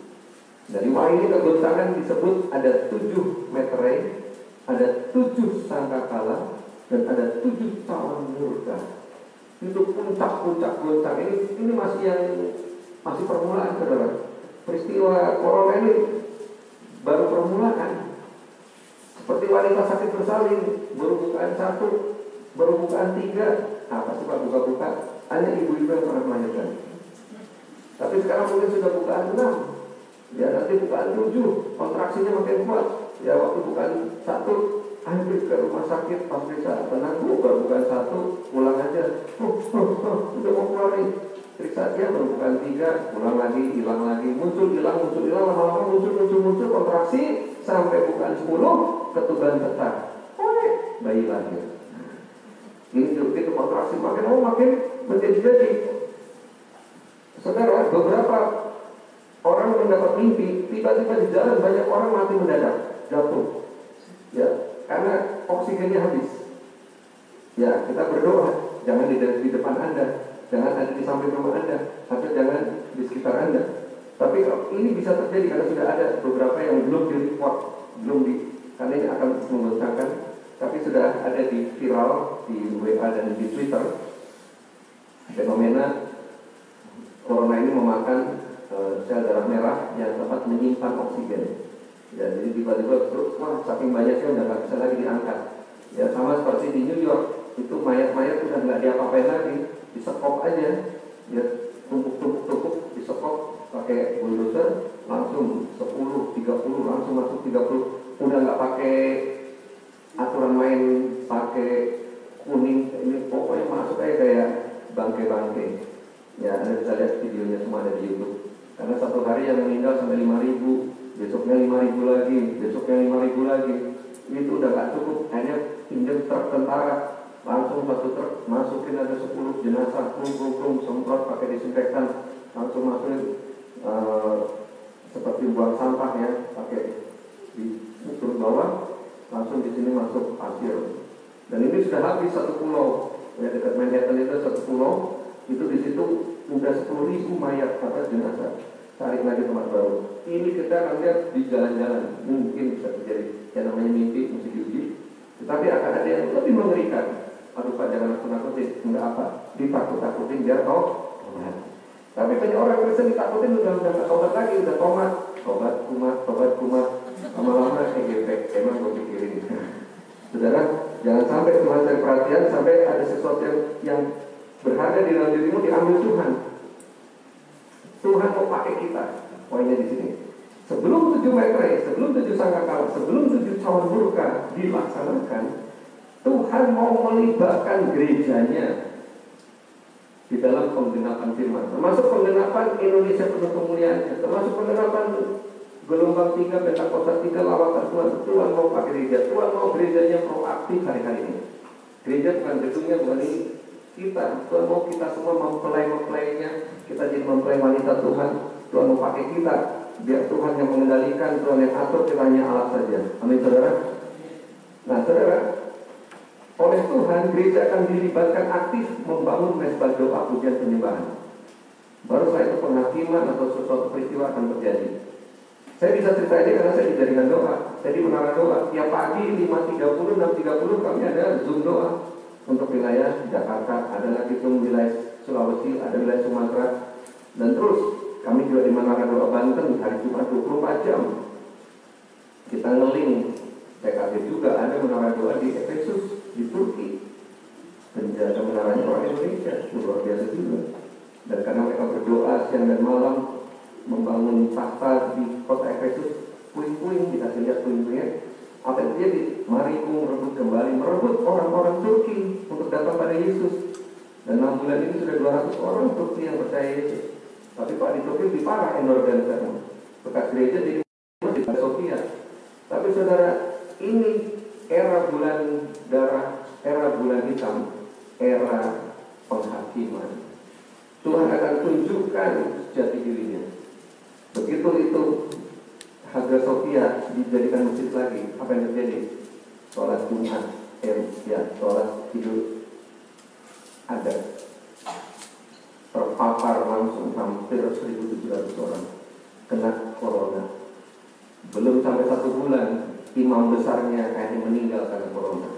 Dari Wahyu ini kegoncangan disebut ada 7 meterai, ada 7 sangkakala, dan ada 7 cawan murka. Itu puncak-puncak goncang. Ini masih permulaan, saudara. Peristiwa corona ini baru permulaan. Seperti wanita sakit bersalin, baru bukaan 1, baru bukaan 3. Apa sih Pak buka-buka? Hanya ibu-ibu yang pernah melahirkan. Tapi sekarang mungkin sudah bukaan 6. Ya nanti bukaan 7, kontraksinya makin kuat. Ya waktu bukaan 1, hampir ke rumah sakit, pas bisa tenang, baru bukaan 1, pulang aja. Udah mau keluar nih. Periksa dia baru bukaan 3, pulang lagi, hilang lagi, muncul, hilang, lama-lama muncul, kontraksi, sampai bukaan 10, ketuban tetap. Bayi lahir. Ini begitu kontraksi makin menjadi. Saudara, beberapa orang mendapat mimpi, tiba-tiba di jalan banyak orang mati mendadak, jatuh. Ya, karena oksigennya habis. Ya, kita berdoa, jangan di depan Anda, jangan ada di samping rumah Anda, atau jangan di sekitar Anda. Tapi kalau ini bisa terjadi karena sudah ada beberapa yang belum di-report, karena ini akan menggoncangkan. Tapi sudah ada di viral di WA dan di Twitter fenomena corona ini memakan sel darah merah yang dapat menyimpan oksigen. Ya, jadi tiba-tiba terus saking banyaknya udah nggak bisa lagi diangkat. Ya sama seperti di New York, itu mayat-mayat udah nggak diapa-apain lagi, disekop aja, ya tumpuk disekop pakai bulldozer, langsung 10, 30, langsung masuk 30, udah nggak pakai aturan main pakai kuning, ini pokoknya masuk aja kayak bangke-bangke. Ya, Anda bisa lihat videonya semua ada di YouTube. Karena satu hari yang meninggal sampai 5.000, besoknya 5.000 lagi, besoknya 5.000 lagi. Itu udah gak cukup, hanya pinjam truk tentara langsung satu truk masukin ada 10 jenazah, plung, semprot pakai disinfektan, langsung masukin seperti buang sampah ya, pakai di turun bawah, langsung di sini masuk pasir. Dan ini sudah habis satu pulau, ya dekat Manhattan itu satu pulau, itu di situ udah 10.000 mayat apa jenazah. Cari lagi tempat baru. Ini kita akan lihat di jalan-jalan, mungkin bisa terjadi. Yang namanya mimpi mesti diuji. Tetapi akan ada yang lebih mengerikan. Aduh Pak, jangan nakut-nakutin, enggak apa, ditakut-takutin biar kau tobat. Tapi banyak orang Kristen ditakutin udah nggak tobat lagi, udah tobat kumat, lama-lama efek. Emang gue pikirin. Saudara, jangan sampai Tuhan cari perhatian sampai ada sesuatu yang berharga di dalam dirimu diambil Tuhan. Tuhan mau pakai kita. Poinnya di sini. Sebelum 7 meter, sebelum 7 sangkakala, sebelum 7 cawan murka dilaksanakan, Tuhan mau melibatkan gerejanya di dalam penggenapan firman, termasuk penggenapan Indonesia penuh kemuliaannya, termasuk penggenapan gelombang 3, Pentakosta 3, lawatan Tuhan. Tuhan mau pakai gereja, Tuhan mau gerejanya proaktif hari-hari ini. Gereja bukan gedungnya, bukan ini. Kita, Tuhan mau kita semua mempelai-mempelainya, kita jadi mempelai wanita Tuhan. Tuhan mau pakai kita, biar Tuhan yang mengendalikan, Tuhan yang atur, kita hanya alat saja. Amin saudara. Nah saudara, oleh Tuhan gereja akan dilibatkan aktif membangun mesbah doa pujian penyembahan. Baru setelah itu penghakiman atau sesuatu peristiwa akan terjadi. Saya bisa cerita ini karena saya di jaringan doa, saya di menara doa. Tiap pagi 5.30, 6.30 kami ada Zoom doa untuk wilayah Jakarta, ada lagi Zoom wilayah Sulawesi, ada wilayah Sumatera, dan terus kami juga di menara doa Banten hari Jumat 24 jam. Kita ngeling PKB juga ada menara doa di Efesus, di Turki. Penjaga menaranya orang Indonesia, luar biasa juga. Dan karena mereka berdoa siang dan malam membangun tahta di kota Efesus, puing-puing, dikasih lihat puing-puingnya. Apa yang terjadi? Mari merebut kembali, merebut orang-orang Turki untuk datang pada Yesus. Dan 6 bulan ini sudah 200 orang Turki yang percaya Yesus. Tapi Pak, di Turki lebih parah organisasi. Bekas gereja di Sofia. Tapi saudara, ini era bulan darah, era bulan hitam, era penghakiman. Tuhan akan tunjukkan jati dirinya. Begitu itu Hagia Sophia dijadikan masjid lagi, apa yang terjadi? Sholat Jumat, sholat Idul Adha, terpapar langsung hampir 1.700 orang kena corona. Belum sampai 1 bulan, imam besarnya kayaknya meninggal karena corona.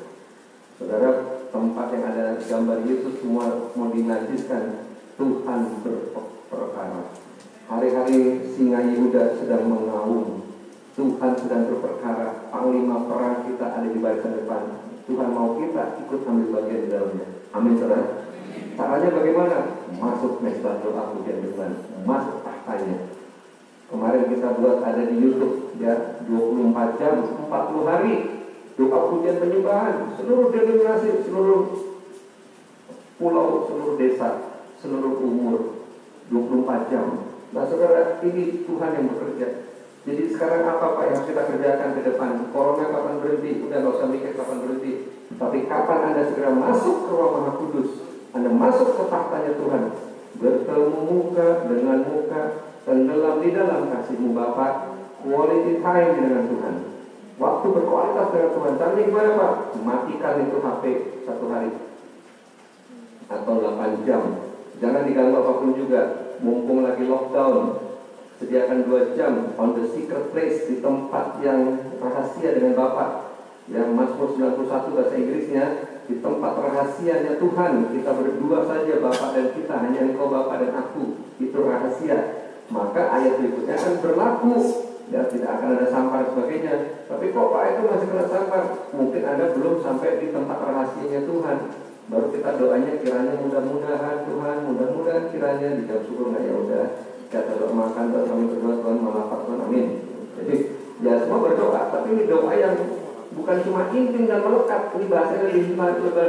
Saudara, tempat yang ada gambar Yesus semua mau dinajiskan. Tuhan berperkara. Hari-hari singa Yehuda sedang mengaum. Tuhan sedang berperkara. Panglima perang kita ada di barisan depan. Tuhan mau kita ikut ambil bagian di dalamnya. Amin saudara. Caranya bagaimana? Masuk mesbah doa pujian Tuhan, masuk tahtanya. Kemarin kita buat ada di YouTube ya, 24 jam, 40 hari doa pujian penyembahan, seluruh denominasi, seluruh pulau, seluruh desa, seluruh umur, 24 jam. Nah saudara, ini Tuhan yang bekerja. Jadi sekarang apa Pak yang kita kerjakan ke depan? Corona kapan berhenti? Udah gak usah mikir kapan berhenti. Tapi kapan Anda segera masuk ke ruang Maha Kudus, Anda masuk ke tahtanya Tuhan, bertemu muka dengan muka, tenggelam di dalam kasih-Mu Bapa, quality time dengan Tuhan, waktu berkualitas dengan Tuhan. Caranya gimana Pak? Matikan itu HP 1 hari atau 8 jam. Jangan diganggu apapun juga. Mumpung lagi lockdown, sediakan 2 jam on the secret place, di tempat yang rahasia dengan Bapa. Yang Mazmur 91 bahasa Inggrisnya, di tempat rahasianya Tuhan, kita berdua saja Bapa dan kita, hanya Engkau Bapa dan aku, itu rahasia. Maka ayat berikutnya akan berlaku, ya tidak akan ada sampar dan sebagainya. Tapi kok Pak itu masih kena sampar? Mungkin Anda belum sampai di tempat rahasianya Tuhan. Baru kita doanya kiranya mudah-mudahan Tuhan, mudah-mudahan kiranya dijawab syukur nggak, ya udah kita doa makan, doa kami berdoa Tuhan melapar Tuhan, amin. Jadi ya semua berdoa, tapi ini doa yang bukan cuma intim dan melekat. Ini bahasanya lebih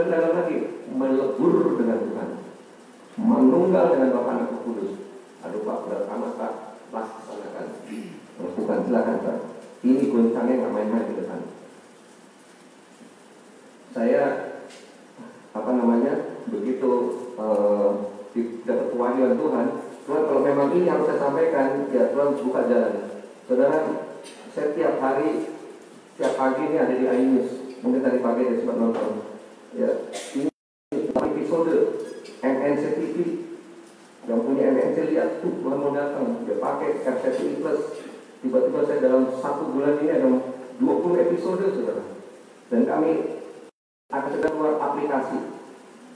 dalam lagi, melebur dengan Tuhan, menunggal dengan Bapa Anak Roh Kudus. Aduh Pak, berat amat Pak, laksanakan, lakukan, silakan Pak. Ini goncangnya nggak main-main di depan. Saya begitu dapat kewahyuan Tuhan, Tuhan kalau memang ini harus saya sampaikan, ya Tuhan buka jalan. Saudara, saya tiap hari, tiap pagi ini ada di iNews, mungkin tadi pagi ada sempat nonton. Ya, ini episode MNC TV, yang punya MNC lihat tuh Tuhan mau datang, dia pakai RCTI Plus. Tiba-tiba saya dalam 1 bulan ini ada 20 episode, saudara. Dan kami akan segera keluar aplikasi.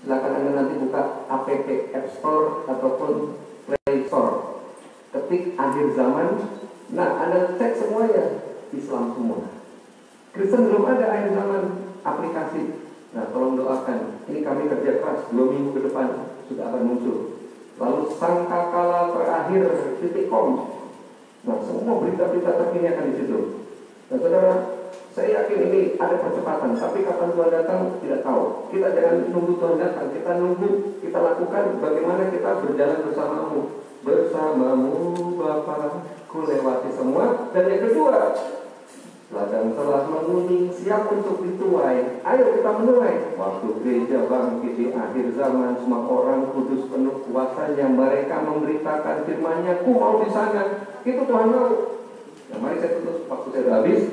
Silakan Anda nanti buka app App Store ataupun Play Store. Ketik akhir zaman. Nah, Anda cek semuanya Islam semua. Kristen belum ada akhir zaman aplikasi. Nah, tolong doakan. Ini kami kerja keras 2 minggu ke depan sudah akan muncul. Lalu sangkakala terakhir.com. Nah, semua berita-berita terkini akan di situ. Nah, saudara, saya yakin ini ada percepatan, tapi kapan Tuhan datang tidak tahu. Kita jangan nunggu Tuhan datang, kita nunggu, kita lakukan bagaimana kita berjalan bersamamu. Bersamamu Bapa, ku lewati semua. Dan yang kedua, ladang telah menguning, siap untuk dituai. Ayo kita menuai. Waktu gereja bangkit di akhir zaman, semua orang kudus penuh kuasanya. Mereka memberitakan firman-Nya, ku mau di sana. Itu Tuhan mau. Nah, mari saya tutup waktu saya sudah habis.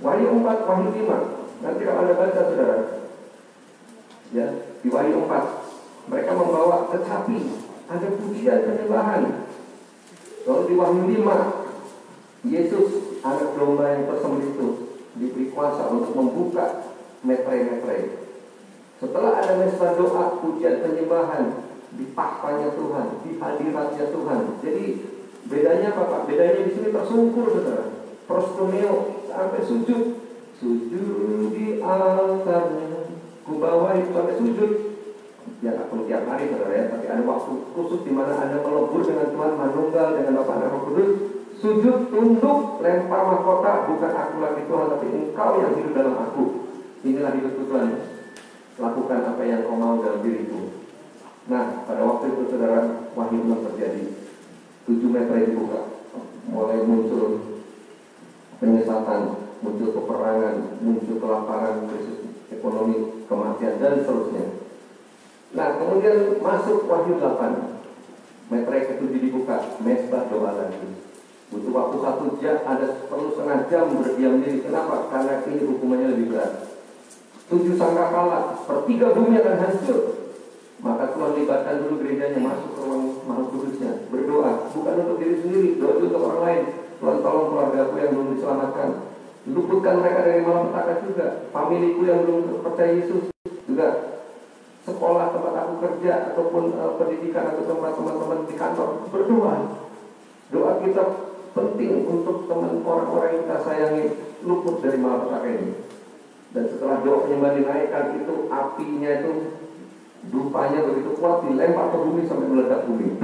Wahyu 4, Wahyu 5. Nanti kalau Anda baca, saudara, ya, di Wahyu 4 mereka membawa kecapi, ada pujian penyembahan. Lalu di Wahyu 5 Yesus anak domba yang tersembelih itu diberi kuasa untuk membuka metre-metre. Setelah ada mesbah doa, pujian penyembahan di tahtanya Tuhan, di hadiratnya Tuhan. Jadi bedanya apa Pak? Bedanya di sini tersungkur, saudara. Proskuneo sampai sujud di altarnya, ku bawa itu sampai sujud. Ya tak perlu tiap hari, saudara ya, tapi ada waktu khusus di mana Anda melebur dengan Tuhan, manunggal dengan Bapa dan Roh Kudus. Sujud, tunduk, lempar mahkota, bukan aku lagi Tuhan, tapi Engkau yang hidup dalam aku. Inilah hidupku Tuhan, lakukan apa yang Kau mau dalam diriku. Nah, pada waktu itu saudara, Wahyu 6 terjadi. 7 meter dibuka, mulai muncul penyesatan, muncul peperangan, muncul kelaparan, krisis ekonomi, kematian, dan seterusnya. Nah, kemudian masuk Wahyu 8. Metre ke-7 dibuka, mesbah doa lagi. Butuh waktu 1 jam, perlu setengah jam berdiam diri. Kenapa? Karena ini hukumannya lebih berat. 7 sangkakala, sepertiga bumi akan hancur. Maka Tuhan libatkan dulu gerejanya masuk ke ruang Maha Kudusnya, berdoa, bukan untuk diri sendiri, doa untuk orang lain. Tuhan tolong keluargaku yang belum diselamatkan, luputkan mereka dari malapetaka juga, familiku yang belum percaya Yesus juga, sekolah tempat aku kerja ataupun pendidikan atau tempat teman-teman di kantor, berdoa. Doa kita penting untuk teman orang-orang yang kita sayangi luput dari malapetaka ini. Dan setelah doa penyembahan dinaikkan itu, apinya itu dupanya begitu kuat, dilempar ke bumi sampai meledak bumi.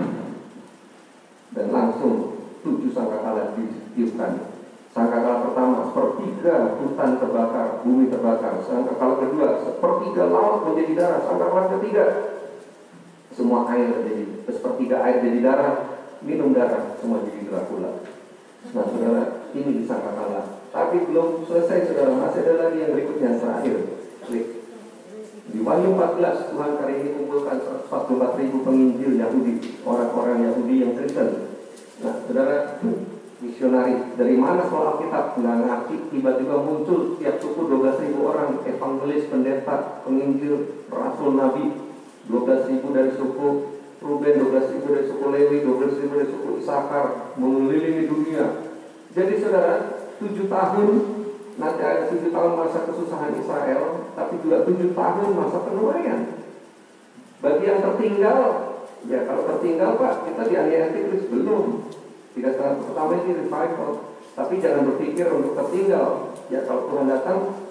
Dan langsung 7 sangkakala ditiupkan. Sangkakala pertama, sepertiga hutan terbakar, bumi terbakar. Sangkakala kedua, sepertiga laut menjadi darah. Sangkakala ketiga, semua air jadi, sepertiga air jadi darah, minum darah, semua jadi Dracula. Nah, saudara, ini di sangkakala. Tapi belum selesai, saudara, masih ada lagi yang berikutnya, yang terakhir. Klik. Di Wahyu 14, Tuhan kali ini kumpulkan 144.000 penginjil Yahudi, orang-orang Yahudi yang Kristen. Nah, saudara, misionari dari mana soal Alkitab nggak ngerti, tiba-tiba muncul tiap suku 12.000 orang, evangelis, pendeta, penginjil, rasul, nabi. 12.000 dari suku Ruben, 12.000 dari suku Lewi, 12.000 dari suku Isakar, mengelilingi dunia. Jadi saudara, 7 tahun, nanti ada 7 tahun masa kesusahan Israel, tapi juga 7 tahun masa penuaian. Bagi yang tertinggal, ya kalau tertinggal Pak, kita dianiaya Antikris belum. 3 tahun pertama ini revival, tapi jangan berpikir untuk tertinggal. Ya kalau Tuhan datang,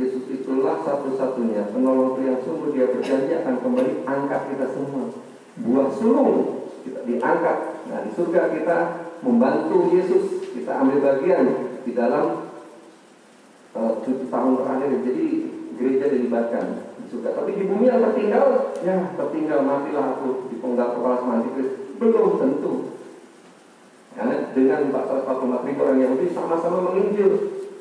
Yesus itulah satu-satunya penolong yang sungguh. Dia berjanji akan kembali angkat kita semua. Buah sulung kita diangkat. Nah di surga kita membantu Yesus, kita ambil bagian di dalam 7 tahun terakhir. Jadi gereja dilibatkan di surga. Tapi di bumi yang tertinggal, ya tertinggal, matilah aku di penggal kepala sama Antikris. Belum tentu. Karena dengan 444.000 orang Yahudi sama-sama menginjil,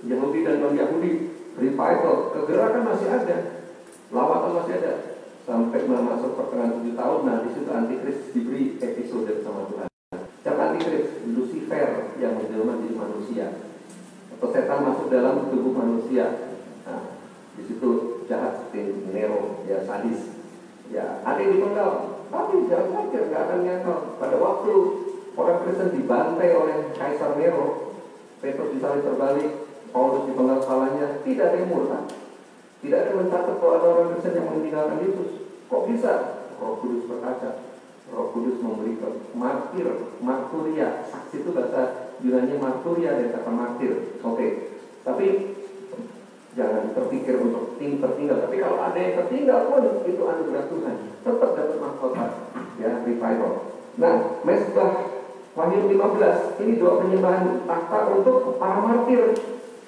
Yahudi dan non-Yahudi, revival, kegerakan masih ada, lawatan masih ada. sampai masuk pertengahan 7 tahun. Nah di situ antikris diberi episode sama Tuhan. Siapa antikris? Lucifer yang menjelma jadi manusia, atau setan masuk dalam tubuh manusia. Nah di situ jahat seperti Nero, ya sadis, ya ada yang dipenggal. Tapi jangan khawatir, nggak akan nyangkal. Pada waktu orang Kristen dibantai oleh Kaisar Nero, Petrus disalib terbalik, Paulus dipenggal kepalanya, tidak ada yang murtad. Tidak ada yang mencatat bahwa ada orang Kristen yang meninggalkan Yesus. Kok bisa? Roh Kudus berkaca. Roh Kudus memberikan marturia. Saksi itu bahasa Yunani marturia dari kata martir. Oke. Tapi jangan terpikir untuk tertinggal. Tapi kalau ada yang tertinggal pun itu anugerah Tuhan. Tetap dapat mahkota. Ya, revival. Nah, Mezbah Wahyu 15 ini doa penyembahan takhta untuk para martir,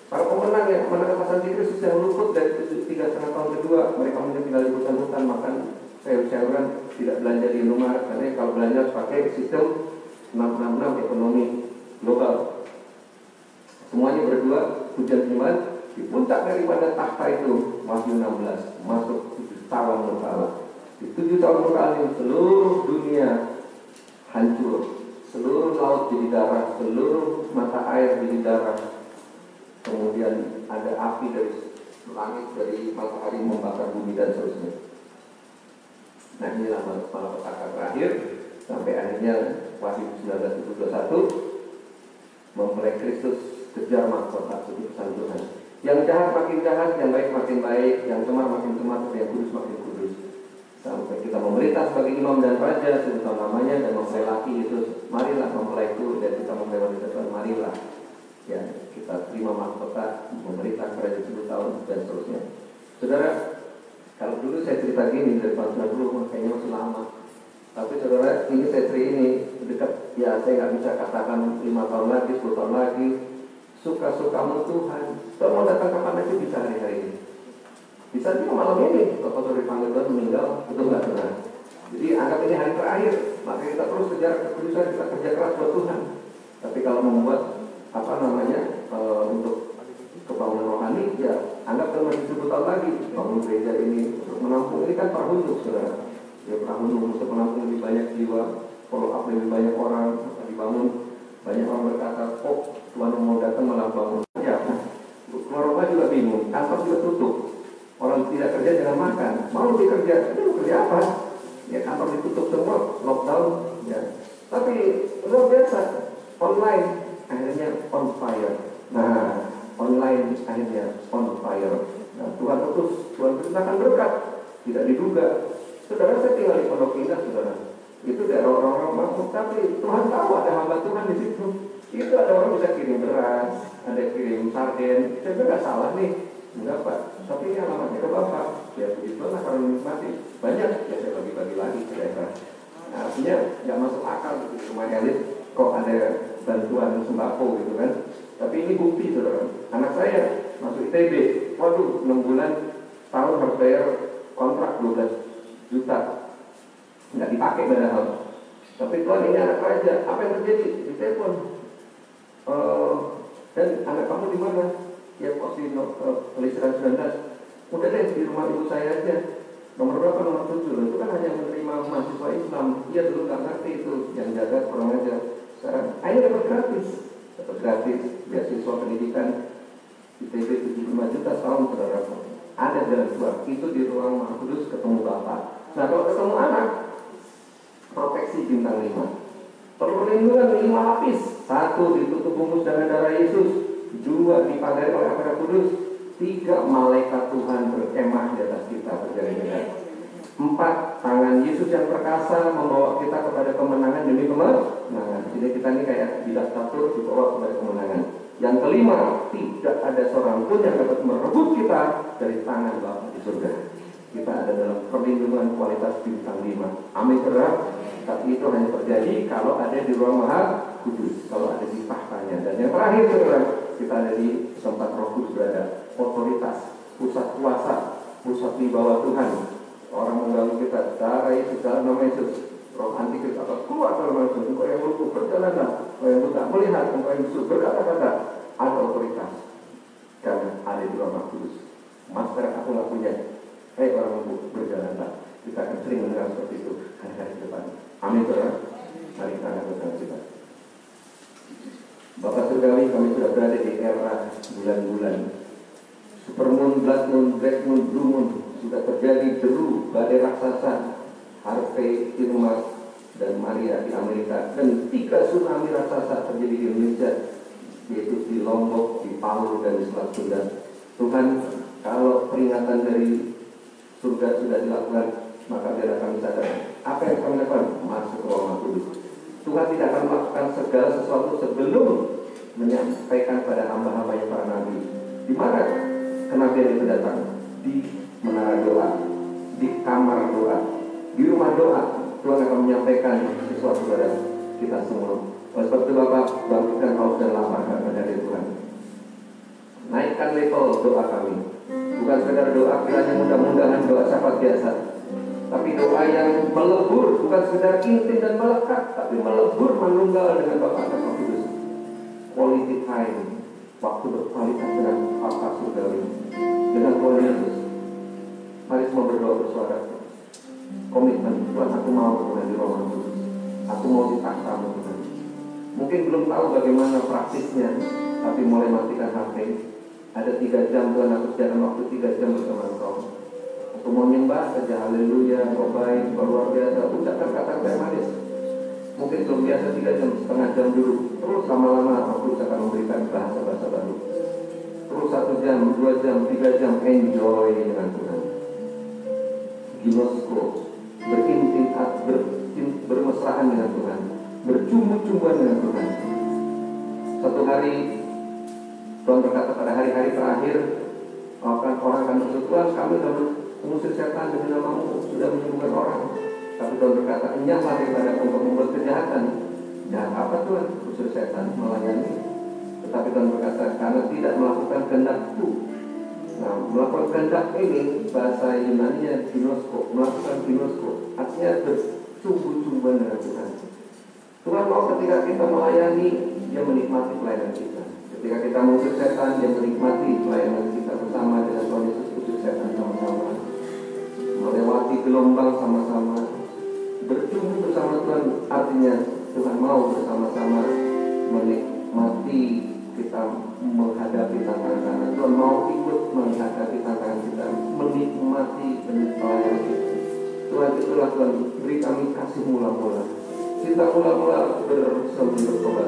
para pemenang yang menangkap pasal Kristus yang luput dari 3,5 tahun kedua. Mereka mungkin tinggal di hutan-hutan, makan sayur-sayuran, tidak belanja di rumah, karena kalau belanja harus pakai sistem 666 ekonomi global. Semuanya berdua hujan penyembahan di puncak daripada takhta itu. Wahyu 16 masuk 7 tahun berkala. Di 7 tahun berkala ini seluruh dunia hancur. Seluruh laut jadi darah, seluruh mata air jadi darah. Kemudian ada api dari langit, dari matahari membakar bumi dan seterusnya. Nah inilah malapetaka terakhir sampai akhirnya Wahyu 19:21 mempelai Kristus kejar mahkota keputusan Tuhan. Yang jahat makin jahat, yang baik makin baik, yang cemar makin cemar, yang kudus makin kudus. Sampai kita memerintah sebagai imam dan raja, sebutkan namanya, dan mempelai laki Yesus, marilah mempelai itu, dan kita mempelai wanita Tuhan, marilah. Ya, kita terima mahkota, memerintah kerajaan 10 tahun, dan seterusnya. Saudara, kalau dulu saya cerita gini dari tahun 90, makanya masih lama. Tapi saudara, ini setri ini dekat, ya saya nggak bisa katakan 5 tahun lagi, 10 tahun lagi. Suka-sukamu Tuhan. Kalau mau datang kapan aja bisa hari-hari ini. Bisa juga malam ini, kalau saudara dipanggil Tuhan meninggal, itu nggak benar. Jadi anggap ini hari terakhir, maka kita terus kejar kekudusan, kita kerja keras buat Tuhan. Tapi kalau membuat untuk kebangunan rohani, ya anggap kan masih 10 tahun lagi bangun gereja ini untuk menampung. Ini kan prahunuk, saudara. Ya prahunuk untuk menampung lebih banyak jiwa, follow up lebih banyak orang, dibangun. Banyak orang berkata, kok Tuhan mau datang malah bangun. Ya, keluar rumah juga bingung, kantor juga tutup. Orang tidak kerja jangan makan. Mau bekerja, itu kerja apa? Ya kantor ditutup semua, lockdown. Ya. Tapi luar biasa, online akhirnya on fire. Nah, online akhirnya on fire. Nah, Tuhan utus, Tuhan perintahkan berkat, tidak diduga. Saudara, saya tinggal di Pondok Indah, saudara. Itu daerah orang-orang mampu, tapi Tuhan tahu ada hamba Tuhan di situ. Itu ada orang bisa kirim beras, ada kirim sarden. Saya nggak salah nih, enggak Pak. Tapi ini alamatnya ke Bapak. Ya begitulah karena menikmati. Banyak, ya saya bagi-bagi lagi ke daerah. Nah, artinya nggak masuk akal gitu, rumah elit kok ada bantuan sembako gitu kan. Tapi ini bukti saudara. Anak saya masuk ITB, waduh 6 bulan tahun harus bayar kontrak 12 juta. Nggak dipakai padahal. Tapi Tuhan ini anak raja. Apa yang terjadi? Ditelepon. Dan anak kamu di mana? Ya kok di pelisiran 19. Udah deh di rumah ibu saya aja. Nomor berapa? Nomor 7. Itu kan hanya menerima mahasiswa Islam. Dia dulu nggak ngerti itu. Yang jaga kurang aja. Sekarang akhirnya dapat gratis. Dapat gratis beasiswa pendidikan ITB 75 juta tahun saudara. Ada jalan keluar. Itu di ruang Maha Kudus ketemu Bapak. Nah kalau ketemu anak, proteksi bintang 5. Perlindungan 5 lapis. 1 ditutup bungkus dengan darah Yesus. 2 dipagari oleh Roh Kudus. 3 malaikat Tuhan berkemah di atas kita berjalan-jalan. 4 tangan Yesus yang perkasa membawa kita kepada kemenangan demi kemenangan. Jadi kita ini kayak bidak catur dibawa kepada kemenangan. Yang kelima, tidak ada seorang pun yang dapat merebut kita dari tangan Bapa di surga. Kita ada dalam perlindungan kualitas bintang 5. Amin saudara. Tapi itu hanya terjadi kalau ada di ruang Maha Kudus, kalau ada di tahtanya. Dan yang terakhir saudara, kita ada di tempat Roh Kudus berada. Otoritas, pusat kuasa, pusat di bawah Tuhan. Orang mengganggu kita, darah Yesus, dalam nama Yesus, roh antikris akan keluar dalam nama Yesus. Engkau yang lumpuh berjalanlah, engkau yang buta melihat, engkau yang bisu berkata-kata. Ada otoritas karena ada di ruang Maha Kudus. Masker aku nggak punya. Orang lumpuh berjalanlah. Kita akan sering mendengar seperti itu hari-hari ke depan. Amin, saudara. Mari kita angkat tangan kita. Bapak Surgawi, kami sudah berada di era bulan-bulan supermoon, blood moon, red moon, blue moon. Sudah terjadi deru, badai raksasa, Harvey, Irma, dan Maria di Amerika. Dan 3 tsunami raksasa terjadi di Indonesia, yaitu di Lombok, di Palu, dan di Selat Sunda. Tuhan, kalau peringatan dari surga sudah dilakukan, maka biarlah kami sadar. Apa yang kami lakukan? Masuk ke Roh Kudus. Tuhan tidak akan melakukan segala sesuatu sebelum menyampaikan pada hamba-hambanya para nabi. Di mana kenabian itu datang? Di menara doa, di kamar doa, di rumah doa. Tuhan akan menyampaikan sesuatu kepada kita semua. Oleh sebab itu Bapak, bangkitkan haus dan lapar dari Tuhan. Naikkan level doa kami. Bukan sekedar doa kiranya mudah-mudahan doa syafaat biasa, tapi doa yang melebur, bukan sekedar intim dan melekat, tapi melebur manunggal dengan Bapa dan Roh Kudus. Quality time, waktu berkualitas dengan Bapa Surgawi, dengan Tuhan Yesus. Mari semua berdoa bersuara. Komitmen, Tuhan, aku mau Tuhan di Roh Kudus. Aku mau di takhtamu Tuhan. Mungkin belum tahu bagaimana praktisnya, tapi mulai matikan HP. Ada 3 jam Tuhan, aku sediakan waktu 3 jam bersama Engkau. Aku mau nyembah saja, haleluya, Engkau baik, Engkau luar biasa. Ucapkan kata-kata yang manis. Mungkin belum biasa 3 jam, setengah jam dulu. Terus lama-lama aku akan memberikan bahasa-bahasa baru. Terus 1 jam, 2 jam, 3 jam, enjoy dengan Tuhan. Ginosko, berintikat, bermesraan dengan Tuhan, bercumbu-cumbuan dengan Tuhan. Satu hari Tuhan berkata pada hari-hari terakhir, orang akan berkata, Tuhan, kami sudah mengusir setan demi namamu, sudah menyembuhkan orang. Tapi Tuhan berkata, enyahlah daripada untuk membuat kejahatan. Jahat apa Tuhan? Usir setan, melayani. Tetapi Tuhan berkata, karena tidak melakukan kehendak-Ku. Nah, melakukan kehendak ini bahasa Yunani-nya ginosko, melakukan ginosko, artinya bercumbu-cumbuan dengan Tuhan. Tuhan mau ketika kita melayani, Dia menikmati pelayanan kita. Ketika kita mengusir setan, Dia menikmati pelayanan kita bersama dengan Tuhan Yesus. Usir setan sama-sama, melewati gelombang sama-sama, bercumbu bersama Tuhan. Artinya Tuhan mau bersama-sama menikmati kita menghadapi tantangan. Tuhan mau ikut menghadapi tantangan kita, menikmati pelayanan kita. Tuhan, itulah Tuhan, beri kami kasih mula-mula, cinta mula-mula bersemi bertobat.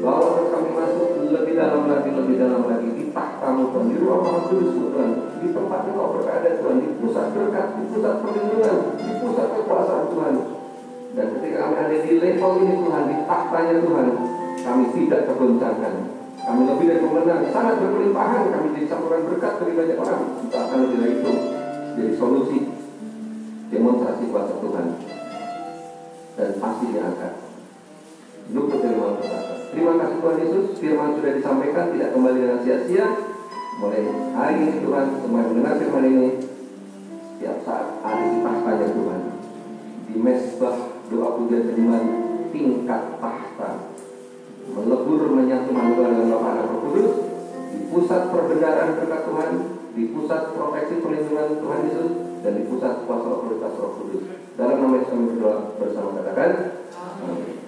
Bawa kami masuk lebih dalam lagi di takhtamu Tuhan, di ruang Maha Kudus Tuhan, di tempat Engkau berada Tuhan, di pusat berkat, di pusat perlindungan, di pusat kekuasaan Tuhan. Dan ketika kami ada di level ini Tuhan, di tahtanya Tuhan, kami tidak tergoncangkan. Kami lebih dari pemenang, sangat berkelimpahan. Kami jadi saluran berkat bagi banyak orang. Kita akan lebih dari itu jadi solusi, demonstrasi kuasa Tuhan, dan pastinya akan luput dari malapetaka. Terima kasih Tuhan Yesus, firman sudah disampaikan, tidak kembali dengan sia-sia. Mulai hari ini Tuhan, semua mendengar firman ini, setiap saat ada di tahtanya Tuhan, di mesbah doa pujian seniman tingkat tahta, melebur menyatu manusia dengan Bapa dan Roh Kudus, di pusat perbendaharaan berkat Tuhan, di pusat proteksi perlindungan Tuhan Yesus, dan di pusat kuasa otoritas Roh Kudus. Dalam nama Yesus kami berdoa bersama, katakan amin.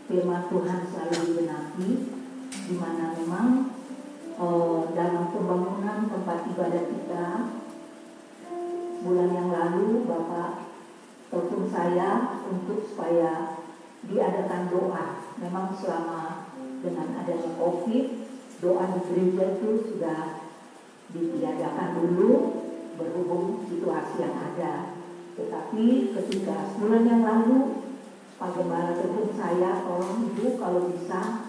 Firman Tuhan selalu digenapi, di mana memang dalam pembangunan tempat ibadah kita bulan yang lalu Bapak telepon saya untuk supaya diadakan doa. Memang selama dengan adanya COVID, doa di gereja itu sudah ditiadakan dulu berhubung situasi yang ada. Tetapi ketika sebulan yang lalu Pak Gembala telepon saya, tolong Ibu kalau bisa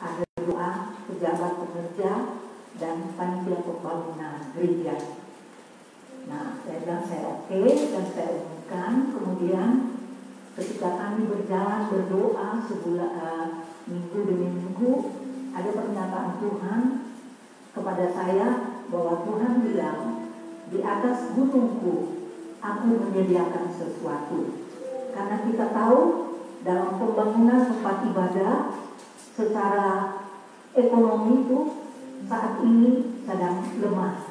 ada doa pejabat pekerja dan panitia pembangunan gereja. Nah, saya bilang saya oke, dan saya umumkan. Kemudian ketika kami berjalan berdoa sebulan minggu demi minggu, ada pernyataan Tuhan kepada saya, bahwa Tuhan bilang, di atas gunungku aku menyediakan sesuatu. Karena kita tahu dalam pembangunan tempat ibadah secara ekonomi itu saat ini sedang lemah.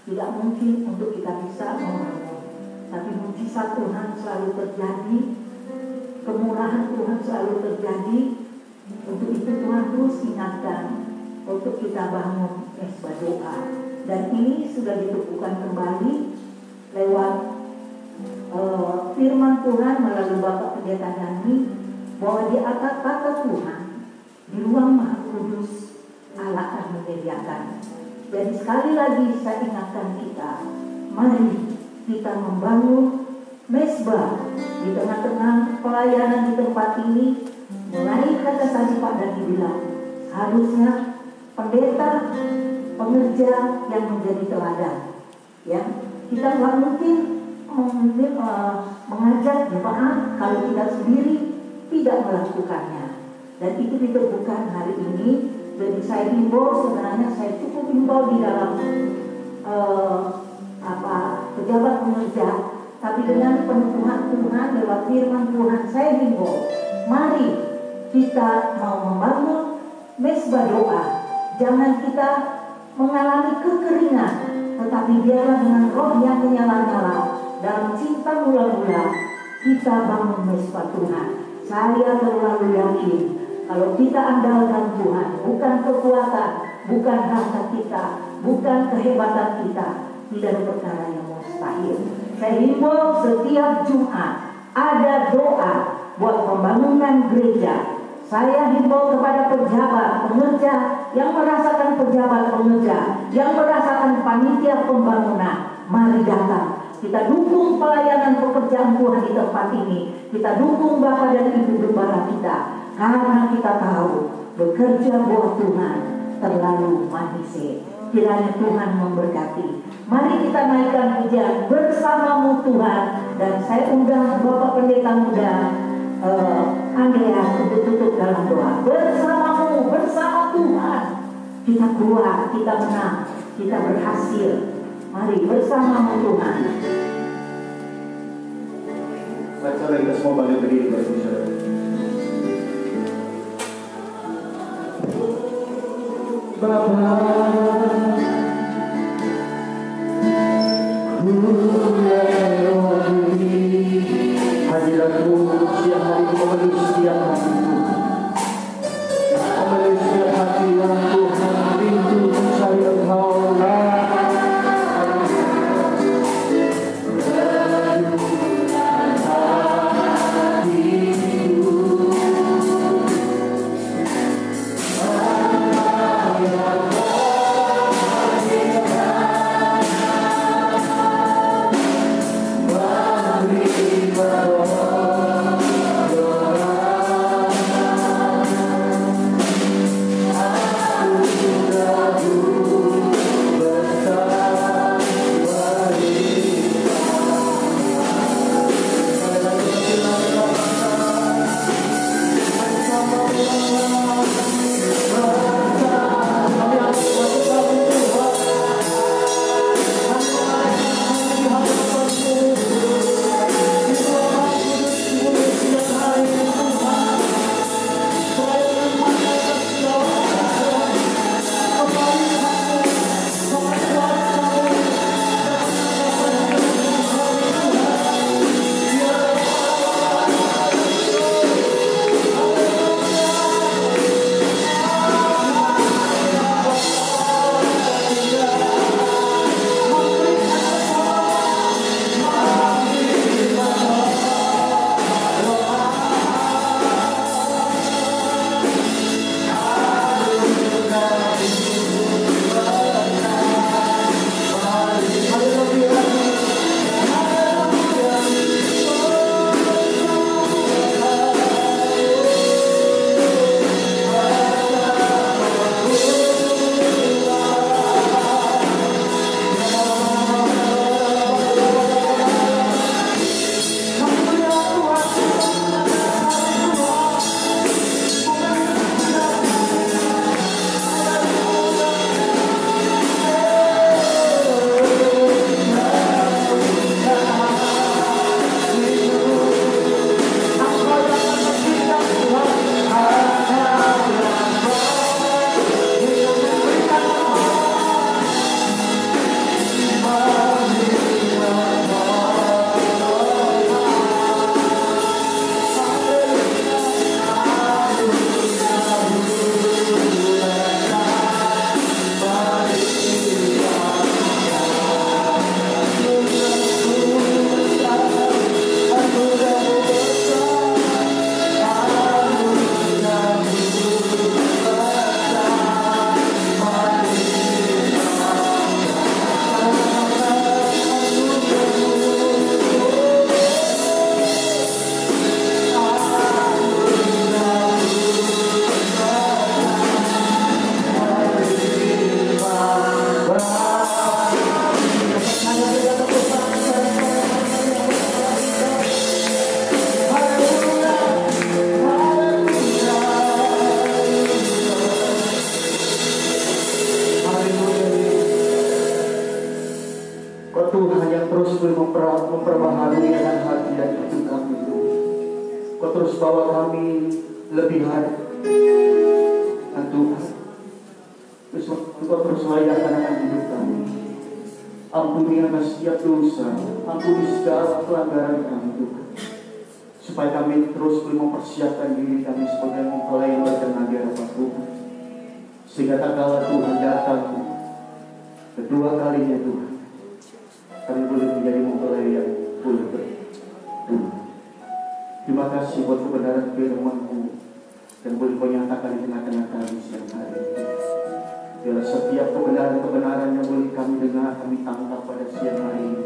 Tidak mungkin untuk kita bisa membangun. Tapi mujizat Tuhan selalu terjadi, kemurahan Tuhan selalu terjadi. Untuk itu Tuhan terus ingatkan untuk kita bangun mesbah doa. Dan ini sudah diteguhkan kembali lewat firman Tuhan melalui Bapak Pendeta Dani, bahwa di atas kata Tuhan di ruang Maha Kudus Allah akan menyediakan. Jadi sekali lagi saya ingatkan kita, mari kita membangun mesbah di tengah-tengah pelayanan di tempat ini. Mulai kata tadi Pak Dani bilang, harusnya pendeta, pengerja yang menjadi teladan. Ya, kita nggak mungkin mengajak jemaat kalau kita sendiri tidak melakukannya. Dan itu diteguhkan hari ini. Jadi saya himbau, sebenarnya saya cukup himbau di dalam pejabat pengerja, tapi dengan penutuhan Tuhan lewat firman Tuhan, saya himbau, mari kita mau membangun mesbah doa. Jangan kita mengalami kekeringan, tetapi biarlah dengan roh yang menyala-nyala dalam cinta mula-mula kita bangun mesbah Tuhan. Saya terlalu yakin kalau kita andalkan Tuhan, bukan kekuatan, bukan harta kita, bukan kehebatan kita, tidak ada perkara yang mustahil. Saya himbau setiap Jumat ada doa buat pembangunan gereja. Saya himbau kepada pejabat pengerja yang merasakan pejabat pengerja, yang merasakan panitia pembangunan, mari datang. Kita dukung pelayanan pekerjaan Tuhan di tempat ini. Kita dukung Bapak dan Ibu Gembala kita, karena kita tahu bekerja buat Tuhan terlalu manis. Kiranya Tuhan memberkati. Mari kita naikkan pujian bersamamu Tuhan. Dan saya undang Bapak Pendeta Muda Andreas untuk tutup dalam doa. Bersamamu, bersama Tuhan kita kuat, kita menang, kita berhasil. Mari bersamamu Tuhan. Baca kita semua balik berdiri berbicara. Hadiratmu siang hari memenuhi setiap hati Tuhan, memenuhi setiap hati yang Tuhan rindu mencari Engkau. Oh Tuhan yang terus boleh memperbaharui dengan hati dan hidup kami. Kau terus bawa kami lebihan Tuhan. Kau terus layakan akan hidup kami. Ampuni akan setiap dosa, ampuni segala pelanggaran kami Tuhan. Supaya kami terus boleh mempersiapkan diri kami sebagai mempelai yang berkenan di hadapan Tuhan. Sehingga tak kala Tuhan datang kedua kalinya Tuhan, kami boleh menjadi mempelai yang boleh berdoa. Terima kasih buat kebenaran firman-Mu dan boleh Kau nyatakan di tengah-tengah kami siang hari ini. Biarlah setiap kebenaran-kebenaran yang boleh kami dengar, kami tangkap pada siang hari ini,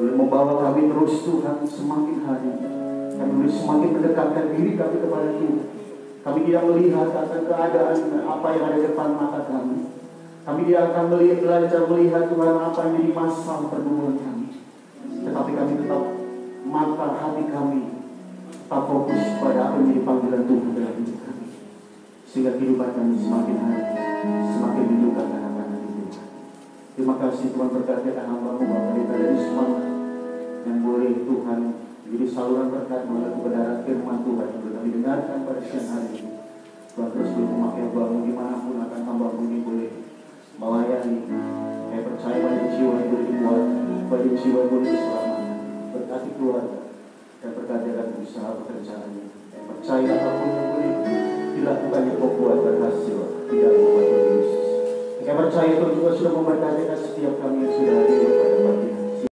boleh membawa kami terus Tuhan semakin hari. Kami boleh semakin mendekatkan diri kami kepada Tuhan. Kami tidak melihat akan keadaan apa yang ada di depan mata kami. Kami tidak akan belajar melihat Tuhan apa yang menjadi masalah pergumulan kami. Tetapi kami tetap mata hati kami tetap fokus pada apa yang menjadi panggilan Tuhan dalam hidup kami. Sehingga kehidupan kami semakin hari semakin menunjukkan anak-anak Tuhan. Terima kasih Tuhan, berkati akan hamba-Mu Bapak Rita dari semangat yang boleh Tuhan menjadi saluran berkat melalui kebenaran firman Tuhan yang kami dengarkan pada siang hari ini. Tuhan terus boleh memakai hamba-Mu dimanapun akan hamba-Mu ini boleh melayani. Saya percaya banyak jiwa yang boleh dibuat, banyak jiwa yang boleh diselamatkan. Berkati keluarga dan berkati akan usaha pekerjaannya. Saya percaya apapun yang boleh dilakukan yang membuat berhasil tidak membuat Yesus. Saya percaya Tuhan juga sudah memberkati setiap kami yang sudah hadir pada pagi